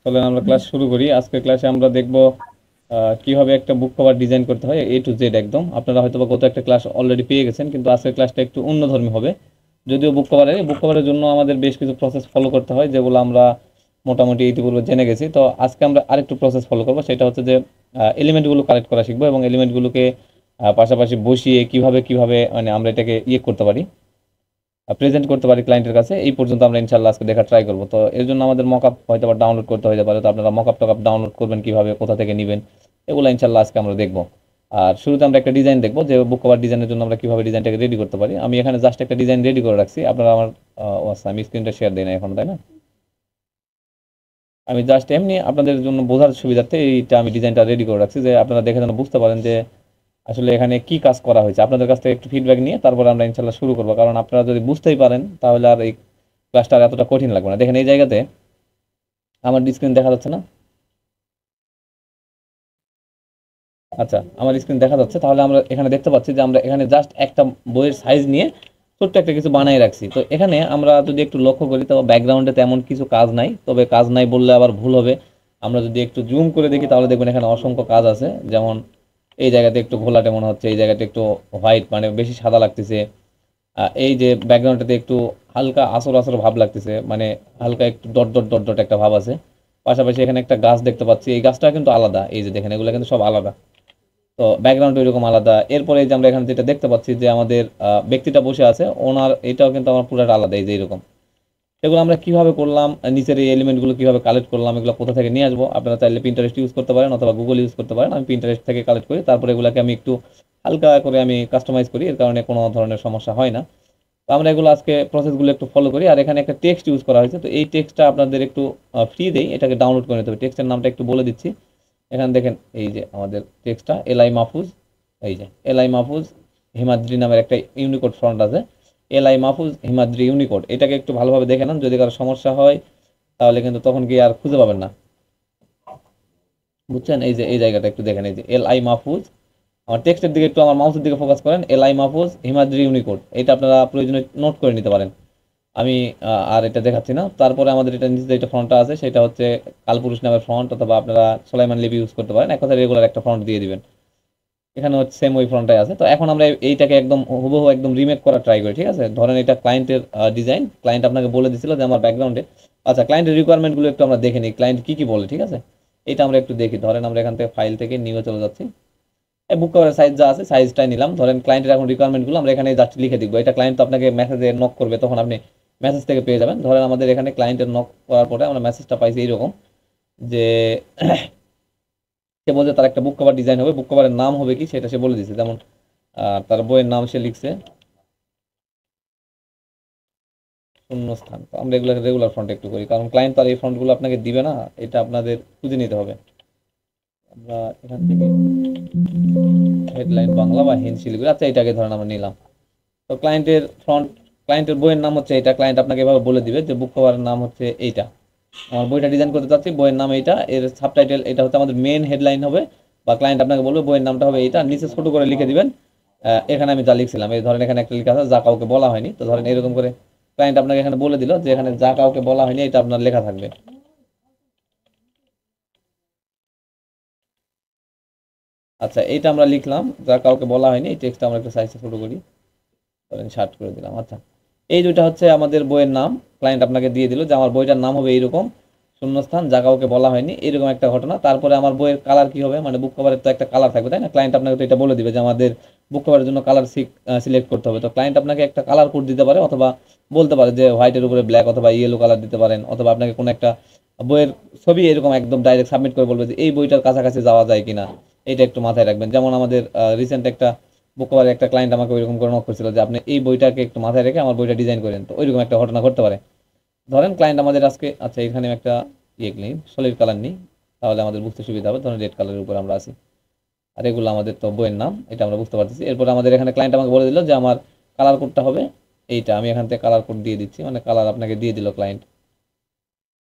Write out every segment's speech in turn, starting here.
চলেন আমরা ক্লাস শুরু করি। আজকের ক্লাসে আমরা দেখব কিভাবে একটা বুক কভার ডিজাইন করতে হয় এ টু জেড একদম। আপনারা হয়তো বা গত একটা ক্লাস অলরেডি পেয়ে গেছেন, কিন্তু আজকের ক্লাসটা একটু অন্যধর্মী হবে। যদিও বুক কভারের জন্য আমাদের বেশ কিছু প্রসেস ফলো করতে হয়, যেগুলো আমরা মোটামুটি ইতিপূর্বে জেনে গেছি। তো আজকে আমরা আরেকটু প্রসেস ফলো করবো, সেটা হচ্ছে যে এলিমেন্টগুলো কালেক্ট করা শিখবো এবং এলিমেন্টগুলোকে পাশাপাশি বসিয়ে কিভাবে কিভাবে মানে আমরা এটাকে করতে পারি, প্রেজেন্ট করতে পারি ক্লায়েন্টের কাছে। এই পর্যন্ত আমরা ইনশাল্লাহ আজকে দেখা ট্রাই করবো। তো এর জন্য আমাদের মকআপ হয়তো বা ডাউনলোড করতে হতে পারে। তো আপনারা মকআপ টকআপ ডাউনলোড করবেন কিভাবে, কোথা থেকে নেবেন, এগুলো ইনশাল্লাহ আজকে আমরা দেখবো। আর শুরুতে আমরা একটা ডিজাইন দেখবো যে বুক কভার ডিজাইনের জন্য আমরা কিভাবে ডিজাইনটাকে রেডি করতে পারি। আমি এখানে জাস্ট একটা ডিজাইন রেডি করে রাখছি। আপনারা আমার আচ্ছা, আমি স্ক্রিনটা শেয়ার দিই না এখন, তাই না? আমি জাস্ট এমনি আপনাদের জন্য বোঝার সুবিধার্থে এইটা আমি ডিজাইনটা রেডি করে রাখছি, যে আপনারা দেখে যেন বুঝতে পারেন যে আসলে এখানে কি কাজ করা হয়েছে। আপনাদের কাছ থেকে একটু ফিডব্যাক নিয়ে তারপর আমরা ইনশাল্লাহ শুরু করবো, কারণ আপনারা যদি বুঝতেই পারেন তাহলে আর এই ক্লাসটা আর এতটা কঠিন লাগবে না। দেখেন এই জায়গাতে আমার স্ক্রিন দেখা যাচ্ছে না? আচ্ছা, আমার স্ক্রিন দেখা যাচ্ছে। তাহলে আমরা এখানে দেখতে পাচ্ছি যে আমরা এখানে জাস্ট একটা বইয়ের সাইজ নিয়ে ছোট্ট একটা কিছু বানিয়ে রাখছি। তো এখানে আমরা যদি একটু লক্ষ্য করি, তো ব্যাকগ্রাউন্ডে তেমন কিছু কাজ নাই, তবে কাজ নাই বললে আবার ভুল হবে। আমরা যদি একটু জুম করে দেখি তাহলে দেখবেন এখানে অসংখ্য কাজ আছে। যেমন এই জায়গাতে একটু ঘোলাটে মনে হচ্ছে, এই জায়গাতে একটু হোয়াইট মানে বেশি সাদা লাগতেছে। এই যে ব্যাকগ্রাউন্ডটাতে একটু হালকা আসর আসর ভাব লাগতেছে, মানে হালকা একটু ডট ডট ডট ডট একটা ভাব আছে। পাশাপাশি এখানে একটা গাছ দেখতে পাচ্ছি, এই গাছটা কিন্তু আলাদা। এই যে দেখেন, এগুলো কিন্তু সব আলাদা। তো ব্যাকগ্রাউন্ড এরকম আলাদা। এরপরে এই যে আমরা এখানে যেটা দেখতে পাচ্ছি যে আমাদের ব্যক্তিটা বসে আছে, ওনার এটাও কিন্তু আমার পুরোটা আলাদা। এই যে এরকম, এগুলো আমরা কিভাবে করলাম, নিচের এই এলিমেন্টগুলো কিভাবে কালেক্ট করলাম, এগুলো কোথা থেকে নিয়ে আসবো। আপনারা চাইলে পিন্টারেস্ট ইউজ করতে পারেন অথবা গুগল ইউজ করতে পারেন। আমি পিন্টারেস্ট থেকে কালেক্ট করি, তারপরে এগুলোকে আমি একটু হালকা করে আমি কাস্টমাইজ করি, এর কারণে কোনো ধরনের সমস্যা হয় না। তো আমরা এগুলো আজকে প্রসেসগুলো একটু ফলো করি। আর এখানে একটা টেক্সট ইউজ করা হয়েছে, তো এই টেক্সটটা আপনাদের একটু ফ্রি দেই, এটাকে ডাউনলোড করে নিতে হবে। টেক্সটের নামটা একটু বলে দিচ্ছি। এখানে দেখেন এই যে আমাদের টেক্সটটা এলআই মাহফুজ, এই যে এলআই মাহফুজ হিমাদ্রি নামের একটা ইউনিকোড ফন্ট আছে। এলআই মাহফুজ হিমাদ্রি ইউনিকোড, এটাকে একটু ভালোভাবে দেখে নেন। যদি কারো সমস্যা হয় তাহলে কিন্তু তখন কি আর খুঁজে পাবেন না, বুঝছেন? এই যে এই জায়গাটা একটু দেখেন, এই যে এলআই মাহফুজ। আমার টেক্সটের দিকে একটু, আমার মাউসের দিকে ফোকাস করেন। এলআই মাহফুজ হিমাদ্রি ইউনিকোড, এটা আপনারা প্রয়োজনে নোট করে নিতে পারেন। আমি আর এটা দেখাচ্ছি না। তারপরে আমাদের এটা নিচে যেটা ফন্টটা আছে সেটা হচ্ছে কালপুরুষ নামের ফন্ট, অথবা আপনারা সোলাইমান লিপি ইউজ করতে পারেন। এক কথা রেগুলার একটা ফন্ট দিয়ে দিবেন। এখানে হচ্ছে সেম ওই ফ্রন্টটাই আছে। তো এখন আমরা এইটাকে একদম হুবহু একদম রিমেক করা ট্রাই করি, ঠিক আছে? ধরেন এটা ক্লায়েন্টের ডিজাইন, ক্লায়েন্ট আপনাকে বলে দিছিল যে আমার ব্যাকগ্রাউন্ডে, আচ্ছা ক্লায়েন্টের রিকোয়ারমেন্টগুলো একটু আমরা দেখে নিই, ক্লায়েন্ট কি কি বলে, ঠিক আছে? এটা আমরা একটু দেখি। ধরেন আমরা এখান থেকে ফাইল থেকে নিয়ে চলে যাচ্ছি, এই বুক কভারের সাইজ যা আছে সাইজটাই নিলাম। ধরেন ক্লায়েন্টের এখন রিকোয়ারমেন্টগুলো আমরা এখানে জাস্ট লিখে দিব। এটা ক্লায়েন্ট তো আপনাকে মেসেজে নক করবে, তখন আপনি মেসেজ থেকে পেয়ে যাবেন। ধরেন আমাদের এখানে ক্লায়েন্টের নক করার পরে আমরা মেসেজটা পাইছি এইরকম, যে সে বলছে তার একটা বুক কভার ডিজাইন হবে, বুক কভারের নাম হবে কি সেটা সে বলে দিচ্ছে। যেমন তার বইয়ের নাম সে লিখছে শূন্যস্থান। তো আমরা এগুলো রেগুলার ফন্ট একটু করি, কারণ ক্লায়েন্ট তার এই ফন্টগুলো আপনাকে দিবে না, এটা আপনাদের খুঁজে নিতে হবে। আমরা এখান থেকে হেডলাইন বাংলা বা হিন্দ শিলিগুড়ি, আচ্ছা এটাকে ধরেন আমরা নিলাম। তো ক্লায়েন্টের ফ্রন্ট, ক্লায়েন্টের বইয়ের নাম হচ্ছে এটা। ক্লায়েন্ট আপনাকে এভাবে বলে দিবে যে বুক কভারের নাম হচ্ছে এইটা, আমার বইটা ডিজাইন করতে চাচ্ছি, বইয়ের নাম এইটা, এর সাবটাইটেল এটা হচ্ছে আমাদের মেন হেডলাইন হবে। বা ক্লায়েন্ট আপনাকে বলবে বইয়ের নামটা হবে এইটা, নিচে ছোট করে লিখে দিবেন। এখানে আমি যা লিখছিলাম, এই ধরেন এখানে একটা লেখা আছে যা কাউকে বলা হয়নি। তো ধরেন এরকম করে ক্লায়েন্ট আপনাকে এখানে বলে দিল যে এখানে যা কাউকে বলা হয়নি, এটা আপনার লেখা থাকবে। আচ্ছা এইটা আমরা লিখলাম, যা কাউকে বলা হয়নি। এই টেক্সটটা আমরা একটু সাইজটা ছোট করি, ধরেন শার্ট করে দিলাম। আচ্ছা, এই দুইটা হচ্ছে আমাদের বইয়ের নাম। ক্লায়েন্ট আপনাকে দিয়ে দিল যে আমার বইটার নাম হবে এইরকম, শূন্যস্থান যা কাউকে বলা হয়নি, এরকম একটা ঘটনা। তারপরে আমার বইয়ের কালার কি হবে, মানে বুক কভারের তো একটা কালার থাকবে, তাই না? ক্লায়েন্ট আপনাকে তো এটা বলে দিবে যে আমাদের বুক কভারের জন্য কালার সিলেক্ট করতে হবে। তো ক্লায়েন্ট আপনাকে একটা কালার কোড দিতে পারে, অথবা বলতে পারে যে হোয়াইটের উপরে ব্ল্যাক অথবা ইয়েলো কালার দিতে পারেন, অথবা আপনাকে কোনো একটা বইয়ের ছবি এরকম একদম ডাইরেক্ট সাবমিট করে বলবে যে এই বইটার কাছাকাছি যাওয়া যায় কিনা। এটা একটু মাথায় রাখবেন। যেমন আমাদের রিসেন্ট একটা বুক কভারের একটা ক্লায়েন্ট আমাকে ওইরকম করে নক করছিল যে আপনি এই বইটাকে একটু মাথায় রেখে আমার বইটা ডিজাইন করেন। তো ওইরকম একটা ঘটনা ঘটতে পারে। ধরেন ক্লায়েন্ট আমাদের আজকে, আচ্ছা এখানে একটা নেই, সলিড কালার নেই, তাহলে আমাদের বুঝতে সুবিধা হবে। ধরেন রেড কালারের উপর আমরা আছি, আর এগুলো আমাদের তো বইয়ের নাম, এটা আমরা বুঝতে পারতেছি। এরপর আমাদের এখানে ক্লায়েন্ট আমাকে বলে দিল যে আমার কালার কোডটা হবে এইটা। আমি এখান থেকে কালার কোড দিয়ে দিচ্ছি, মানে কালার আপনাকে দিয়ে দিল ক্লায়েন্ট।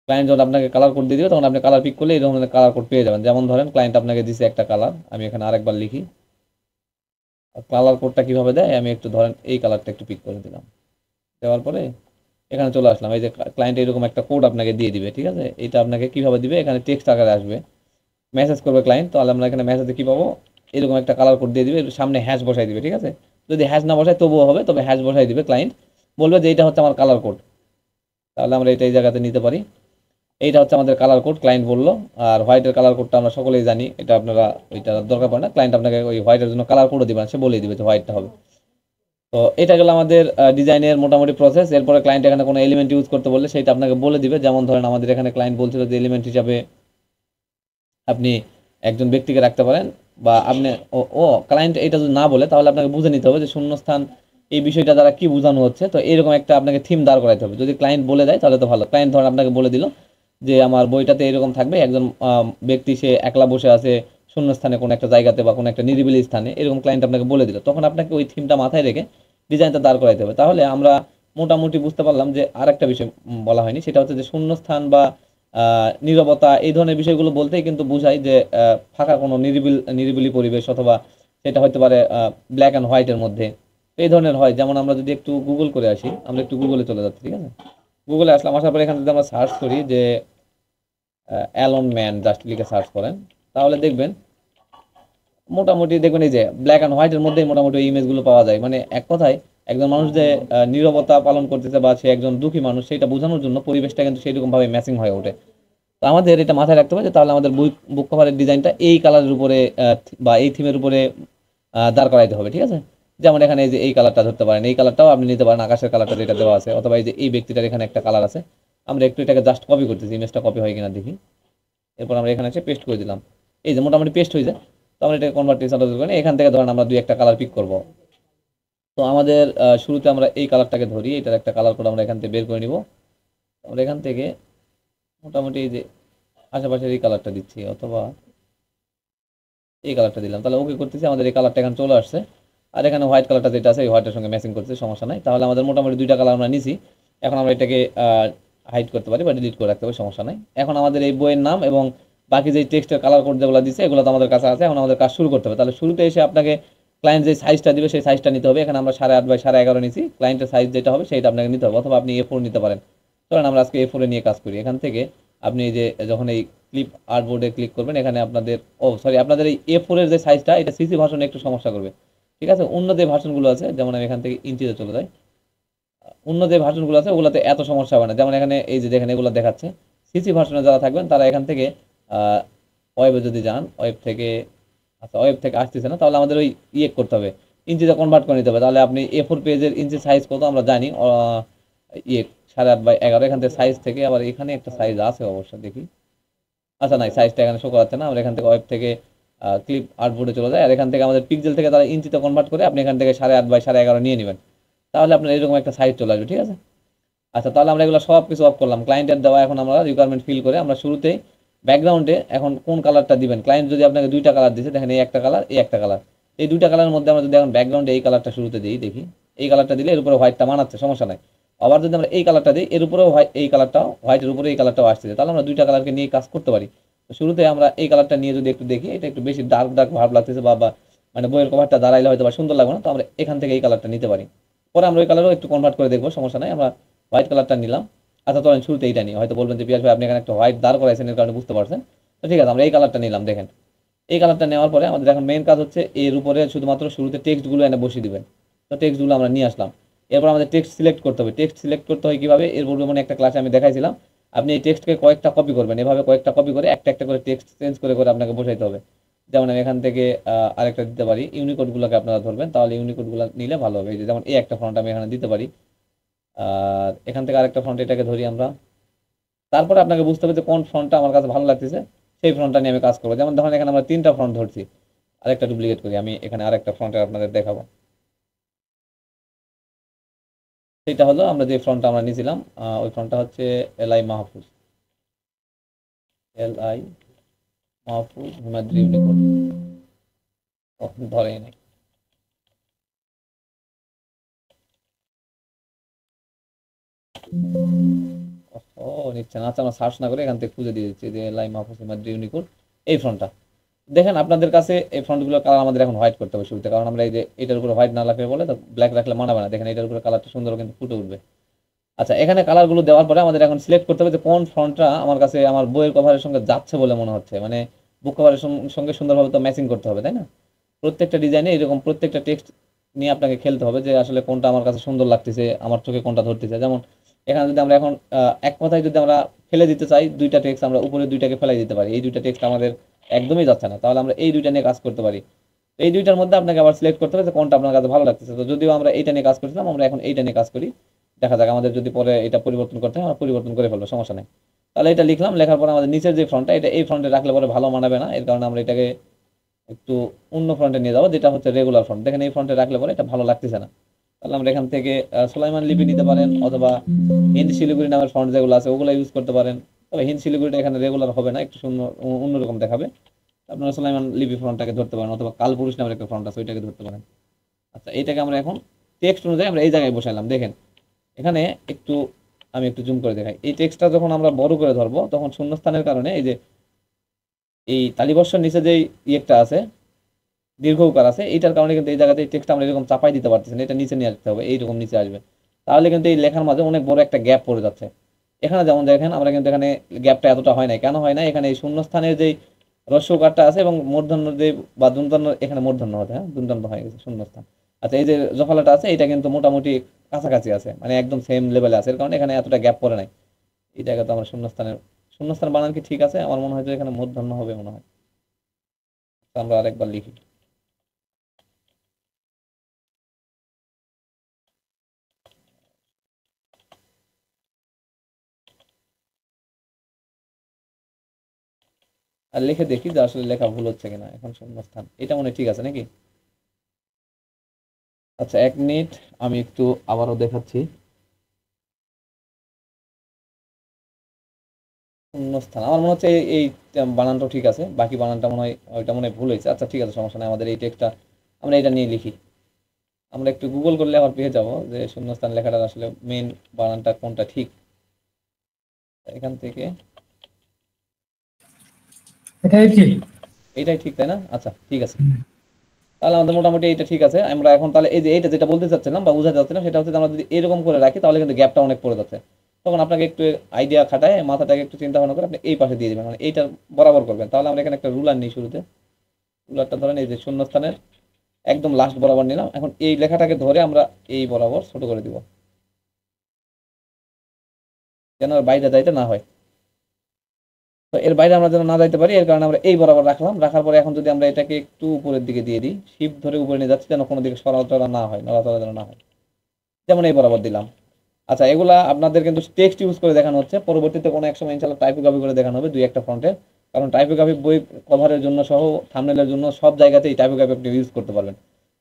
ক্লায়েন্ট যখন আপনাকে কালার কোড দিয়ে দিবে তখন আপনি কালার পিক করলে এই ধরনের কালার কোড পেয়ে যাবেন। যেমন ধরেন ক্লায়েন্ট আপনাকে দিছে একটা কালার, আমি এখানে আরেকবার লিখি। কালার কোডটা কিভাবে দেয়, আমি একটু ধরেন এই কালারটা একটু পিক করে দিলাম। দেওয়ার পরে এখানে চলে আসলাম, এই যে ক্লায়েন্ট এরকম একটা কোড আপনাকে দিয়ে দিবে, ঠিক আছে? এটা আপনাকে কিভাবে দিবে, এখানে টেক্সট আকারে আসবে, মেসেজ করবে ক্লায়েন্ট, তাহলে আমরা এখানে মেসেজে কি পাবো, এরকম একটা কালার কোড দিয়ে দিবে, সামনে হ্যাশ বসাই দিবে, ঠিক আছে? যদি হ্যাশ না বসায় তবুও হবে, তবে হ্যাশ বসাই দিবে ক্লায়েন্ট, বলবে যে এটা হচ্ছে আমার কালার কোড, তাহলে আমরা এটা এই জায়গাতে নিতে পারি। এইটা হচ্ছে আমাদের কালার কোড, ক্লায়েন্ট বললো। আর হোয়াইটের কালার কোডটা আমরা সকলেই জানি, এটা আপনারা ওইটা দরকার পড়ে না, ক্লায়েন্ট আপনাকে ওই হোয়াইটের জন্য কালার কোডও দিবে না, সে বলেই দিবে যে হোয়াইটটা হবে। তো এটা গেল আমাদের ডিজাইনের মোটামুটি প্রসেস। এরপরে ক্লায়েন্ট এখানে কোনো এলিমেন্ট ইউজ করতে বললে সেটা আপনাকে বলে দিবে, যেমন ধরেন আমাদের এখানে ক্লায়েন্ট বলছিল যে এলিমেন্ট হিসাবে আপনি একজন ব্যক্তিকে রাখতে পারেন, বা আপনি ও ক্লায়েন্ট এটা যদি না বলে তাহলে আপনাকে বুঝে নিতে হবে যে শূন্যস্থান এই বিষয়টা দ্বারা কি বোঝানো হচ্ছে। তো এরকম একটা আপনাকে থিম দাঁড় করাইতে হবে, যদি ক্লায়েন্ট বলে দেয় তাহলে তো ভালো। ক্লায়েন্ট ধরেন আপনাকে বলে দিল যে আমার বইটাতে এরকম থাকবে, একজন ব্যক্তি সে একলা বসে আছে শূন্যস্থানে কোনো একটা জায়গাতে বা কোনো একটা নিরিবিলি স্থানে, এরকম ক্লায়েন্ট আপনাকে বলে দিল, তখন আপনাকে ওই থিমটা মাথায় রেখে ডিজাইনটা দাঁড় করাইতে হবে। তাহলে আমরা মোটামুটি বুঝতে পারলাম যে আর একটা বিষয় বলা হয়নি, সেটা হচ্ছে যে শূন্যস্থান বা নীরবতা এই ধরনের বিষয়গুলো বলতেই কিন্তু বোঝায় যে ফাঁকা কোনো নিরিবিলি পরিবেশ, অথবা সেটা হতে পারে ব্ল্যাক অ্যান্ড হোয়াইটের মধ্যে। এই ধরনের হয়, যেমন আমরা যদি একটু গুগল করে আসি, আমরা একটু গুগলে চলে যাচ্ছি, ঠিক আছে? গুগলে আসলাম, আসার পরে এখানে যদি আমরা সার্চ করি যে অ্যালন ম্যান জাস্ট লিখে সার্চ করেন, তাহলে দেখবেন মোটামুটি দেখবেন এই যে ব্ল্যাক অ্যান্ড হোয়াইটের মধ্যেই মোটামুটি ওই ইমেজগুলো পাওয়া যায়। মানে এক কথায় একজন মানুষ যে নীরবতা পালন করতেছে বা সে একজন দুঃখী মানুষ, সেটা বোঝানোর জন্য পরিবেশটা কিন্তু সেরকম ভাবে ম্যাচিং হয়ে ওঠে। তো আমাদের এটা মাথায় রাখতে হবে যে তাহলে আমাদের বুক কভারের ডিজাইনটা এই কালারের উপরে বা এই থিমের উপরে দাঁড় করাইতে হবে, ঠিক আছে? যেমন এখানে এই যে এই কালারটা ধরতে পারেন, এই কালারটাও আপনি নিতে পারেন, আকাশের কালারটা যেটা দেওয়া আছে, অথবা এই যে এই ব্যক্তিটার এখানে একটা কালার আছে। আমরা একটু এটাকে জাস্ট কপি করতেছি, ইমেজটা কপি হয় কিনা দেখি। এরপর আমরা এখানে এসে পেস্ট করে দিলাম, এই যে মোটামুটি পেস্ট হয়ে যায়। তো আমরা এটাকে কনভার্ট করি, এখান থেকে ধরেন আমরা দুই একটা কালার পিক করব। তো আমাদের শুরুতে আমরা এই কালারটাকে ধরি, এটার একটা কালার কোড আমরা এখান থেকে বের করে নিব। আমরা এখান থেকে মোটামুটি এই যে আশেপাশের এই কালারটা দিচ্ছি, অথবা এই কালারটা দিলাম, তাহলে ওকে করতেছি, আমাদের এই কালারটা এখানে চলে আসছে। আর এখানে হোয়াইট কালারটা যেটা আছে এই হোয়াইটের সঙ্গে ম্যাচিং করতে সমস্যা নাই। তাহলে আমাদের মোটামুটি দুইটা কালার আমরা নিছি। এখন আমরা এটাকে হাইড করতে পারি বা ডিলিট করে রাখতে পারি, সমস্যা নাই। এখন আমাদের এই বইয়ের নাম এবং বাকি যে টেক্সটের কালার কোড যেগুলো দিচ্ছে এগুলো তো আমাদের কাছে আছে। এখন আমাদের কাজ শুরু করতে হবে। তাহলে শুরুতে এসে আপনাকে ক্লায়েন্ট যে সাইজটা দিবে সেই সাইজটা নিতে হবে। এখানে আমরা 8.5 বাই 11.5 নিছি, ক্লায়েন্টের সাইজ যেটা হবে সেটা আপনাকে নিতে হবে, অথবা আপনি A4 নিতে পারেন। ধরেন আমরা আজকে A4 নিয়ে কাজ করি। এখান থেকে আপনি যে যখন এই ক্লিপ আর্টবোর্ডে ক্লিক করবেন, এখানে আপনাদের আপনাদের এই A4 এর যে সাইজটা, এটা সিসি ভার্সনে একটু সমস্যা করবে, ঠিক আছে? অন্য যে ভার্সনগুলো আছে, যেমন আমি এখান থেকে ইঞ্চিতে চলে যাই, অন্য যে ভার্সনগুলো আছে ওগুলোতে এত সমস্যা হবে না। যেমন এখানে এই যে দেখেন এগুলো দেখাচ্ছে, সিসি ভার্সনে যারা থাকবেন তারা এখান থেকে ওয়েবে যদি যান, ওয়েব থেকে, আচ্ছা ওয়েব থেকে আসতেছে না, তাহলে আমাদের ওই করতে হবে, ইঞ্চিতে কনভার্ট করে নিতে হবে। তাহলে আপনি A4 পেজের ইঞ্চি সাইজ কত আমরা জানি, ইয়ে 8.5 বাই 11। এখান থেকে সাইজ থেকে আবার এখানে একটা সাইজ আছে অবশ্য, দেখি, আচ্ছা নাই, সাইজটা এখানে শো করাচ্ছে না। আমরা এখান থেকে ওয়েব থেকে ক্লিপ আর্টবোর্ডে চলে যায়, আর এখান থেকে আমাদের পিক্সেল থেকে তারা ইঞ্চিতে কনভার্ট করে আপনি এখান থেকে 8.5 বাই 11.5 নিয়ে নেবেন, তাহলে আপনার এরকম একটা সাইজ চলে আসবে, ঠিক আছে? আচ্ছা, তাহলে আমরা এগুলো সব কিছু অফ করলাম, ক্লায়েন্টের দেওয়া। এখন আমরা রিকোয়ারমেন্ট ফিল করে আমরা শুরুতেই ব্যাকগ্রাউন্ডে এখন কোন কালারটা দিবেন, ক্লায়েন্ট যদি আপনাকে দুইটা কালার দিচ্ছে, দেখেন এই একটা কালার, এই একটা কালার, এই দুইটা কালারের মধ্যে আমরা যদি এখন ব্যাকগ্রাউন্ডে এই কালারটা শুরুতে দিই, দেখি এই কালারটা দিলে এর উপরে হোয়াইটটা মানাচ্ছে, সমস্যা নাই। আবার যদি আমরা এই কালারটা দিই, এর উপরেও এই কালারটাও, হোয়াইটের উপরে এই কালারটাও আসছে, তাহলে আমরা দুইটা কালারকে নিয়ে কাজ করতে পারি। তো শুরুতে আমরা এই কালারটা নিয়ে যদি একটু দেখি, এটা একটু বেশি ডার্ক ডার্ক ভাব লাগতেছে, বা মানে বইয়ের কভারটা দাঁড়াইলে হয়তো বা সুন্দর লাগবে না, তো আমরা এখান থেকে এই কালারটা নিতে পারি। পরে আমরা ওই কালারও একটু কনভার্ট করে দেখবো, সমস্যা নাই। আমরা হোয়াইট কালারটা নিলাম। আচ্ছা, চলেন শুরুতে এইটা নিই। হয়তো বলবেন যে পিয়াস ভাই আপনি এখানে একটা হোয়াইট দাঁড় করাইছেন, এর কারণে বুঝতে পারছেন। তো ঠিক আছে, আমরা এই কালারটা নিলাম। দেখেন এই কালারটা নেওয়ার পরে আমাদের এখন মেইন কাজ হচ্ছে এর উপরে শুধুমাত্র শুরুতে টেক্সটগুলো এনে বসিয়ে দিবেন। তো টেক্সটগুলো আমরা নিয়ে আসলাম। এরপর আমাদের টেক্সট সিলেক্ট করতে হবে। টেক্সট সিলেক্ট করতে হয় কীভাবে, এর পূর্বে মানে একটা ক্লাসে আমি দেখাইছিলাম। আপনি এই টেক্সটকে কয়েকটা কপি করবেন, এভাবে কয়েকটা কপি করে একটা একটা করে টেক্সট চেঞ্জ করে করে আপনাকে বসাইতে হবে। যেমন আমি এখান থেকে আরেকটা দিতে পারি, ইউনিকোডগুলোকে আপনারা ধরবেন, তাহলে ইউনিকোডগুলো নিলে ভালো হবে। এই যে যেমন এই একটা ফন্ট আমি এখানে দিতে পারি, আর এখান থেকে আরেকটা ফন্ট এটাকে ধরি আমরা। তারপরে আপনাকে বুঝতে হবে যে কোন ফ্রন্টটা আমার কাছে ভালো লাগতেছে, সেই ফ্রন্টটা নিয়ে আমি কাজ করবো। যেমন ধরেন এখানে আমরা তিনটা ফ্রন্ট ধরছি, আরেকটা ডুপ্লিকেট করি, আমি এখানে আরেকটা ফ্রন্টে আপনাদের দেখাবো। সেটা হলো আমরা যে ফ্রন্টটা আমরা নিয়েছিলাম, ওই ফ্রন্টটা হচ্ছে LI Mahfuz, LI Mahfuz Himadri Unicode, ধরেই নাই। ও নিচ্ছে না, আচ্ছা আমরা সার্চ না করে এখান থেকে খুঁজে দিয়ে দিচ্ছি যে এলআই মাহফুজ হিমাদ্রি ইউনিকোড, এই ফ্রন্টটা। দেখেন আপনাদের কাছে এই ফন্টগুলোর কালার আমাদের এখন হোয়াইট করতে হবে শুরুতে, কারণ আমরা এই যে এটার উপরে হোয়াইট না রাখলে বলে তো ব্ল্যাক রাখলে মানাবে না। দেখেন এটার উপরে কালারটা সুন্দর কিন্তু ফুটে উঠবে। আচ্ছা, এখানে কালারগুলো দেওয়ার পরে আমাদের এখন সিলেক্ট করতে হবে যে কোন ফন্টটা আমার কাছে আমার বইয়ের কভারের সঙ্গে যাচ্ছে বলে মনে হচ্ছে, মানে বুক কভারের সঙ্গে সুন্দরভাবে তো ম্যাচিং করতে হবে, তাই না? প্রত্যেকটা ডিজাইনে এরকম প্রত্যেকটা টেক্সট নিয়ে আপনাকে খেলতে হবে যে আসলে কোনটা আমার কাছে সুন্দর লাগতেছে, আমার চোখে কোনটা ধরতেছে। যেমন এখানে যদি আমরা এখন এক কথায় যদি আমরা ফেলে দিতে চাই, দুইটা টেক্সট আমরা উপরে দুইটাকে ফেলাই দিতে পারি, এই দুইটা টেক্সট আমাদের একদমই যাচ্ছে না, তাহলে আমরা এই দুইটা নিয়ে কাজ করতে পারি। তো এই দুইটার মধ্যে আপনাকে আবার সিলেক্ট করতে হবে যে কোনটা আপনার কাছে ভালো লাগতেছে। তো যদিও আমরা এইটা নিয়ে কাজ করছিলাম, আমরা এখন এইটা নিয়ে কাজ করি। দেখা যাক, আমাদের যদি পরে এটা পরিবর্তন করতে হয় আমরা পরিবর্তন করে ফেলবো, সমস্যা নেই। তাহলে এটা লিখলাম, লেখার পরে আমাদের নিচের যে ফ্রন্টটা, এটা এই ফ্রন্টে রাখলে পরে ভালো মানাবে না, এর কারণে আমরা এটাকে একটু অন্য ফ্রন্টে নিয়ে যাবো, যেটা হচ্ছে রেগুলার ফ্রন্ট। দেখেন এই ফ্রন্টে রাখলে পরে এটা ভালো লাগতেছে না। তাহলে আমরা এখান থেকে সুলাইমান লিপি নিতে পারেন, অথবা হিন্দ শিলিগুড়ি নামের ফন্ট যেগুলো আছে ওগুলো ইউজ করতে পারেন। তবে হিন্দ শিলিগুড়িটা এখানে রেগুলার হবে না, একটু সুন্দর অন্যরকম দেখাবে। আপনারা সুলাইমান লিপি ফন্টটাকে ধরতে পারেন, অথবা কালপুরুষ নামের একটা ফন্ট আছে ওইটাকে ধরতে পারেন। আচ্ছা, এইটাকে আমরা এখন টেক্সট অনুযায়ী আমরা এই জায়গায় বসাইলাম। দেখেন এখানে একটু, আমি একটু জুম করে দেখাই। এই টেক্সটটা যখন আমরা বড় করে ধরবো তখন শূন্যস্থানের কারণে এই যে এই তালিবর্ষের নিচে যে ইয়েটা আছে, দীর্ঘ উকার আছে, এইটার কারণে কিন্তু এই জায়গাতে টেক্সট আমরা এরকম চাপাই দিতে পারতেছি না, এটা নিচে নিয়ে আসতে হবে, এইরকম নিচে আসবে। তাহলে কিন্তু এই লেখার মাঝে অনেক বড় একটা গ্যাপ পড়ে যাচ্ছে। এখানে যেমন দেখেন আমরা কিন্তু এখানে গ্যাপটা এতটা হয় নাই, কেন হয় না? এখানে এই শূন্যস্থানের যেই হ্রস্ব উকারটা আছে এবং মূর্ধন্য যে বা দন্তন্য, এখানে মূর্ধন্য হতে, হ্যাঁ দন্তন্য হয়ে গেছে শূন্যস্থান। আচ্ছা, এই যে জফলাটা আছে এটা কিন্তু মোটামুটি কাছাকাছি আছে, মানে একদম সেম লেভেলে আছে, এর কারণে এখানে এতটা গ্যাপ পড়ে নাই। এই জায়গাতে আমরা শূন্যস্থানের, শূন্যস্থান বানান কি ঠিক আছে? আমার মনে হয় যে এখানে মূর্ধন্য হবে মনে হয়। তো আমরা আরেকবার লিখি। আর লিখে দেখি যে আসলে লেখা ভুল হচ্ছে কিনা। এখন শূন্যস্থান এটা মনে হয় ঠিক আছে নাকি? আচ্ছা, 1 মিনিট, আমি একটু আবারও দেখাচ্ছি। শূন্যস্থান আমার মনে হচ্ছে এই বানানটা ঠিক আছে, বাকি বানানটা মনে হয় ওইটা মনে হয় ভুল হয়েছে। আচ্ছা ঠিক আছে, সমস্যা নেই, আমাদের এই টেক্সটটা আমরা এটা নিয়ে লিখি। আমরা একটু গুগল করলে আবার পেয়ে যাবো যে শূন্যস্থান লেখাটার আসলে মেন বানানটা কোনটা ঠিক। এখান থেকে এটাই ঠিক। এইটাই ঠিক, তাই না? আচ্ছা ঠিক আছে, তাহলে আমাদের মোটামুটি এটা ঠিক আছে। আমরা এখন তাহলে এই যে এইটা যেটা বলতে চাচ্ছিলাম বা বোঝাতে চাচ্ছিলাম সেটা হচ্ছে যে আমরা যদি এরকম করে রাখি তাহলে কিন্তু গ্যাপটা অনেক পড়ে যাচ্ছে। তখন আপনাকে একটু আইডিয়া খাটায় মাথাটাকে একটু চিন্তা ভাবনা করে আপনি এই পাশে দিয়ে দেবেন, মানে এইটা বরাবর করবেন। তাহলে আমরা এখানে একটা রুলার নিই শুরুতে। রুলারটা ধরেন এই যে শূন্যস্থানের একদম লাস্ট বরাবর নিলাম। এখন এই লেখাটাকে ধরে আমরা এই বরাবর ছোট করে দিব, যেন আর বাইরে যাইতে না হয়। তো এর বাইরে আমরা যেন না যাইতে পারি, এর কারণে আমরা এই বরাবর রাখলাম। রাখার পরে এখন যদি আমরা এটাকে একটু উপরের দিকে দিয়ে দিই, শিপ ধরে উপরে নিয়ে যাচ্ছি যেন কোনো দিকে সরাচরা না হয়, নড়াচড়া যেন না হয়, যেমন এই বরাবর দিলাম। আচ্ছা, এগুলা আপনাদের কিন্তু টেক্সট ইউজ করে দেখানো হচ্ছে, পরবর্তীতে কোনো এক সময় ইনশাআল্লাহ টাইপোগ্রাফি করে দেখানো হবে দুই একটা ফন্টে। কারণ টাইপোগ্রাফি বই কভারের জন্য সহ থাম্বনেলের জন্য সব জায়গাতেই টাইপোগ্রাফি আপনি ইউজ করতে পারবেন।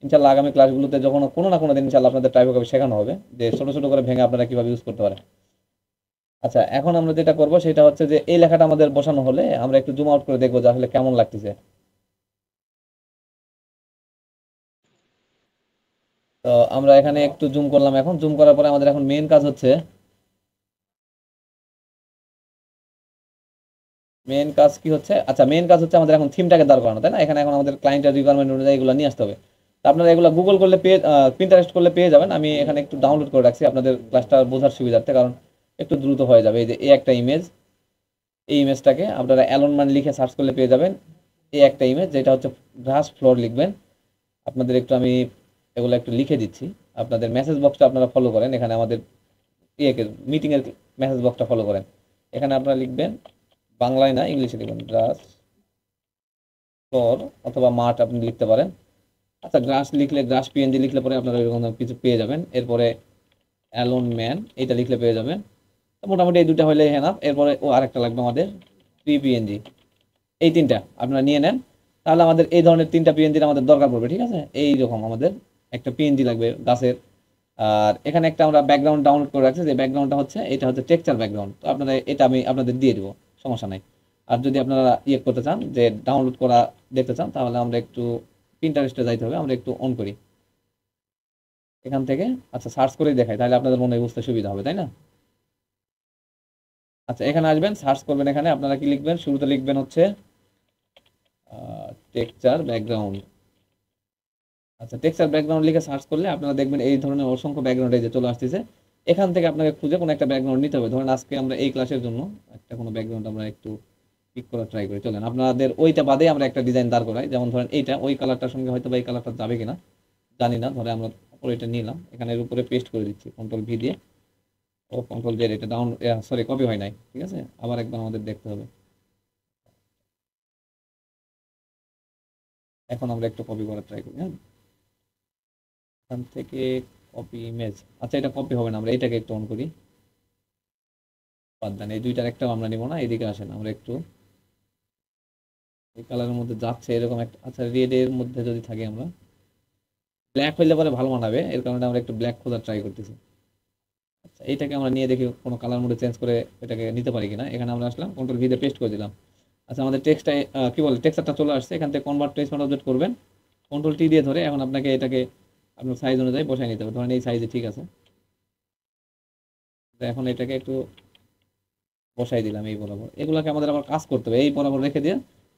ইনশাআল্লাহ আগামী ক্লাসগুলোতে যখন কোনো না কোনো দিন ইনশাআল্লাহ আপনাদের টাইপোগ্রাফি শেখানো হবে, যে ছোট ছোট করে ভেঙে আপনারা কিভাবে ইউজ করতে পারেন। আচ্ছা, এখন আমরা যেটা করব সেটা হচ্ছে যে এই লেখাটা আমাদের বসানো হলে আমরা একটু জুম আউট করে দেখবো যে আসলে কেমন লাগতেছে। তো আমরা এখানে একটু জুম করলাম, এখন জুম করার পরে আমাদের এখন মেইন কাজ হচ্ছে, মেইন কাজ কি হচ্ছে? আচ্ছা, মেইন কাজ হচ্ছে আমাদের এখন থিমটাকে দাঁড় করানো, তাই না? এখানে এখন আমাদের ক্লায়েন্টের রিকোয়ারমেন্ট অনুযায়ী এগুলো নিয়ে আসতে হবে। তো আপনারা এগুলো গুগল করলে পেয়ে, পিন্টারেস্ট করলে পেয়ে যাবেন। আমি এখানে একটু ডাউনলোড করে রাখছি আপনাদের ক্লাসটা বোঝার সুবিধার্থে, কারণ একটু দ্রুত হয়ে যাবে। এই যে এই একটা ইমেজ, এই ইমেজটাকে আপনারা অ্যালোনমান লিখে সার্চ করলে পেয়ে যাবেন। এই একটা ইমেজ যেটা হচ্ছে গ্রাস ফ্লোর লিখবেন। আপনাদের একটু আমি এগুলো একটু লিখে দিচ্ছি। আপনাদের মেসেজ বক্সটা আপনারা ফলো করেন, এখানে আমাদের ইয়েকে মিটিংয়ের মেসেজ বক্সটা ফলো করেন। এখানে আপনারা লিখবেন, বাংলায় না ইংলিশে লিখবেন, গ্রাস ফ্লোর অথবা মাঠ আপনি লিখতে পারেন। আচ্ছা, গ্রাস লিখলে, গ্রাস পিএনজি লিখলে পরে আপনারা এরকম কিছু পেয়ে যাবেন। এরপরে অ্যালোন ম্যান এটা লিখলে পেয়ে যাবেন। তো মোটামুটি এই দুটা হলে এনাফ। এরপরে ও আরেকটা লাগবে আমাদের, থ্রি পিএনজি। এই তিনটা আপনারা নিয়ে নেন, তাহলে আমাদের এই ধরনের তিনটা পিএনজির আমাদের দরকার পড়বে, ঠিক আছে? এই রকম আমাদের একটা পিএনজি লাগবে গাছের। আর এখানে একটা আমরা ব্যাকগ্রাউন্ড ডাউনলোড করে রাখছি, যে ব্যাকগ্রাউন্ডটা হচ্ছে এটা হচ্ছে টেক্সচার ব্যাকগ্রাউন্ড। তো আপনারা এটা আমি আপনাদের দিয়ে দিব, সমস্যা নাই। আর যদি আপনারা ইয়ে করতে চান যে ডাউনলোড করা দেখতে চান, তাহলে আমরা একটু পিন্টারেস্টে যাইতে হবে, আমরা একটু অন করি এখান থেকে। আচ্ছা, সার্চ করেই দেখাই, তাহলে আপনাদের মনে হয় বুঝতে সুবিধা হবে, তাই না? আচ্ছা, এখানে আসবেন, সার্চ করবেন। এখানে আপনারা কি লিখবেন? শুরুতে লিখবেন হচ্ছে টেক্সচার ব্যাকগ্রাউন্ড। আচ্ছা, টেক্সচার ব্যাকগ্রাউন্ড লিখে সার্চ করলে আপনারা দেখবেন এই ধরনের অসংখ্য ব্যাকগ্রাউন্ড এই যে চলে আসতেছে। এখান থেকে আপনাকে খুঁজে কোনো একটা ব্যাকগ্রাউন্ড নিতে হবে। ধরেন আজকে আমরা এই ক্লাসের জন্য একটা কোনো ব্যাকগ্রাউন্ড আমরা একটু পিক করার ট্রাই করি। চলেন আপনাদের ওইটা বাদে আমরা একটা ডিজাইন দাঁড় করাই। যেমন ধরেন এইটা ওই কালারটার সঙ্গে হয়তো বা এই কালারটা যাবে কিনা জানি না। ধরে আমরা উপরে এটা নিলাম, এখানে এর উপরে পেস্ট করে দিচ্ছি কন্ট্রোল ভি দিয়ে। ও কন্ট্রোল জেড, এটা ডাউন, সরি কপি হয় নাই, ঠিক আছে, আবার একবার আমাদের দেখতে হবে। এখন আমরা একটু কপি করার ট্রাই করি। হ্যাঁ, এখান থেকে কপি ইমেজ। আচ্ছা, এটা কপি হবে না, আমরা এটাকে একটু অন করি। বাদ দেন, এই দুইটার একটাও আমরা নিব না। এদিকে আসেন, আমরা একটু এই কালারের মধ্যে যাচ্ছে এরকম একটা, আচ্ছা রেড এর মধ্যে যদি থাকি আমরা, ব্ল্যাক হইলে পরে ভালো মানাবে, এর কারণে আমরা একটু ব্ল্যাক খোঁজার ট্রাই করতেছি। আচ্ছা, এইটাকে আমরা নিয়ে দেখি কোনো কালার মোডে চেঞ্জ করে এটাকে নিতে পারি কিনা। এখানে আমরা আসলাম, কন্ট্রোল ভি দিয়ে পেস্ট করে দিলাম। আচ্ছা, আমাদের টেক্সটটা কি বলে, টেক্সচারটা চলে আসছে। এখান থেকে কনভার্ট টু স্মার্ট অবজেক্ট করবেন, কন্ট্রোল টি দিয়ে ধরে এখন আপনাকে এটাকে আপনার সাইজ অনুযায়ী বসাই নিতে হবে। ধরেন এই সাইজে ঠিক আছে। তো এখন এটাকে একটু বসাই দিলাম এই বরাবর। এগুলোকে আমাদের আবার কাজ করতে হবে, এই বরাবর রেখে দিয়ে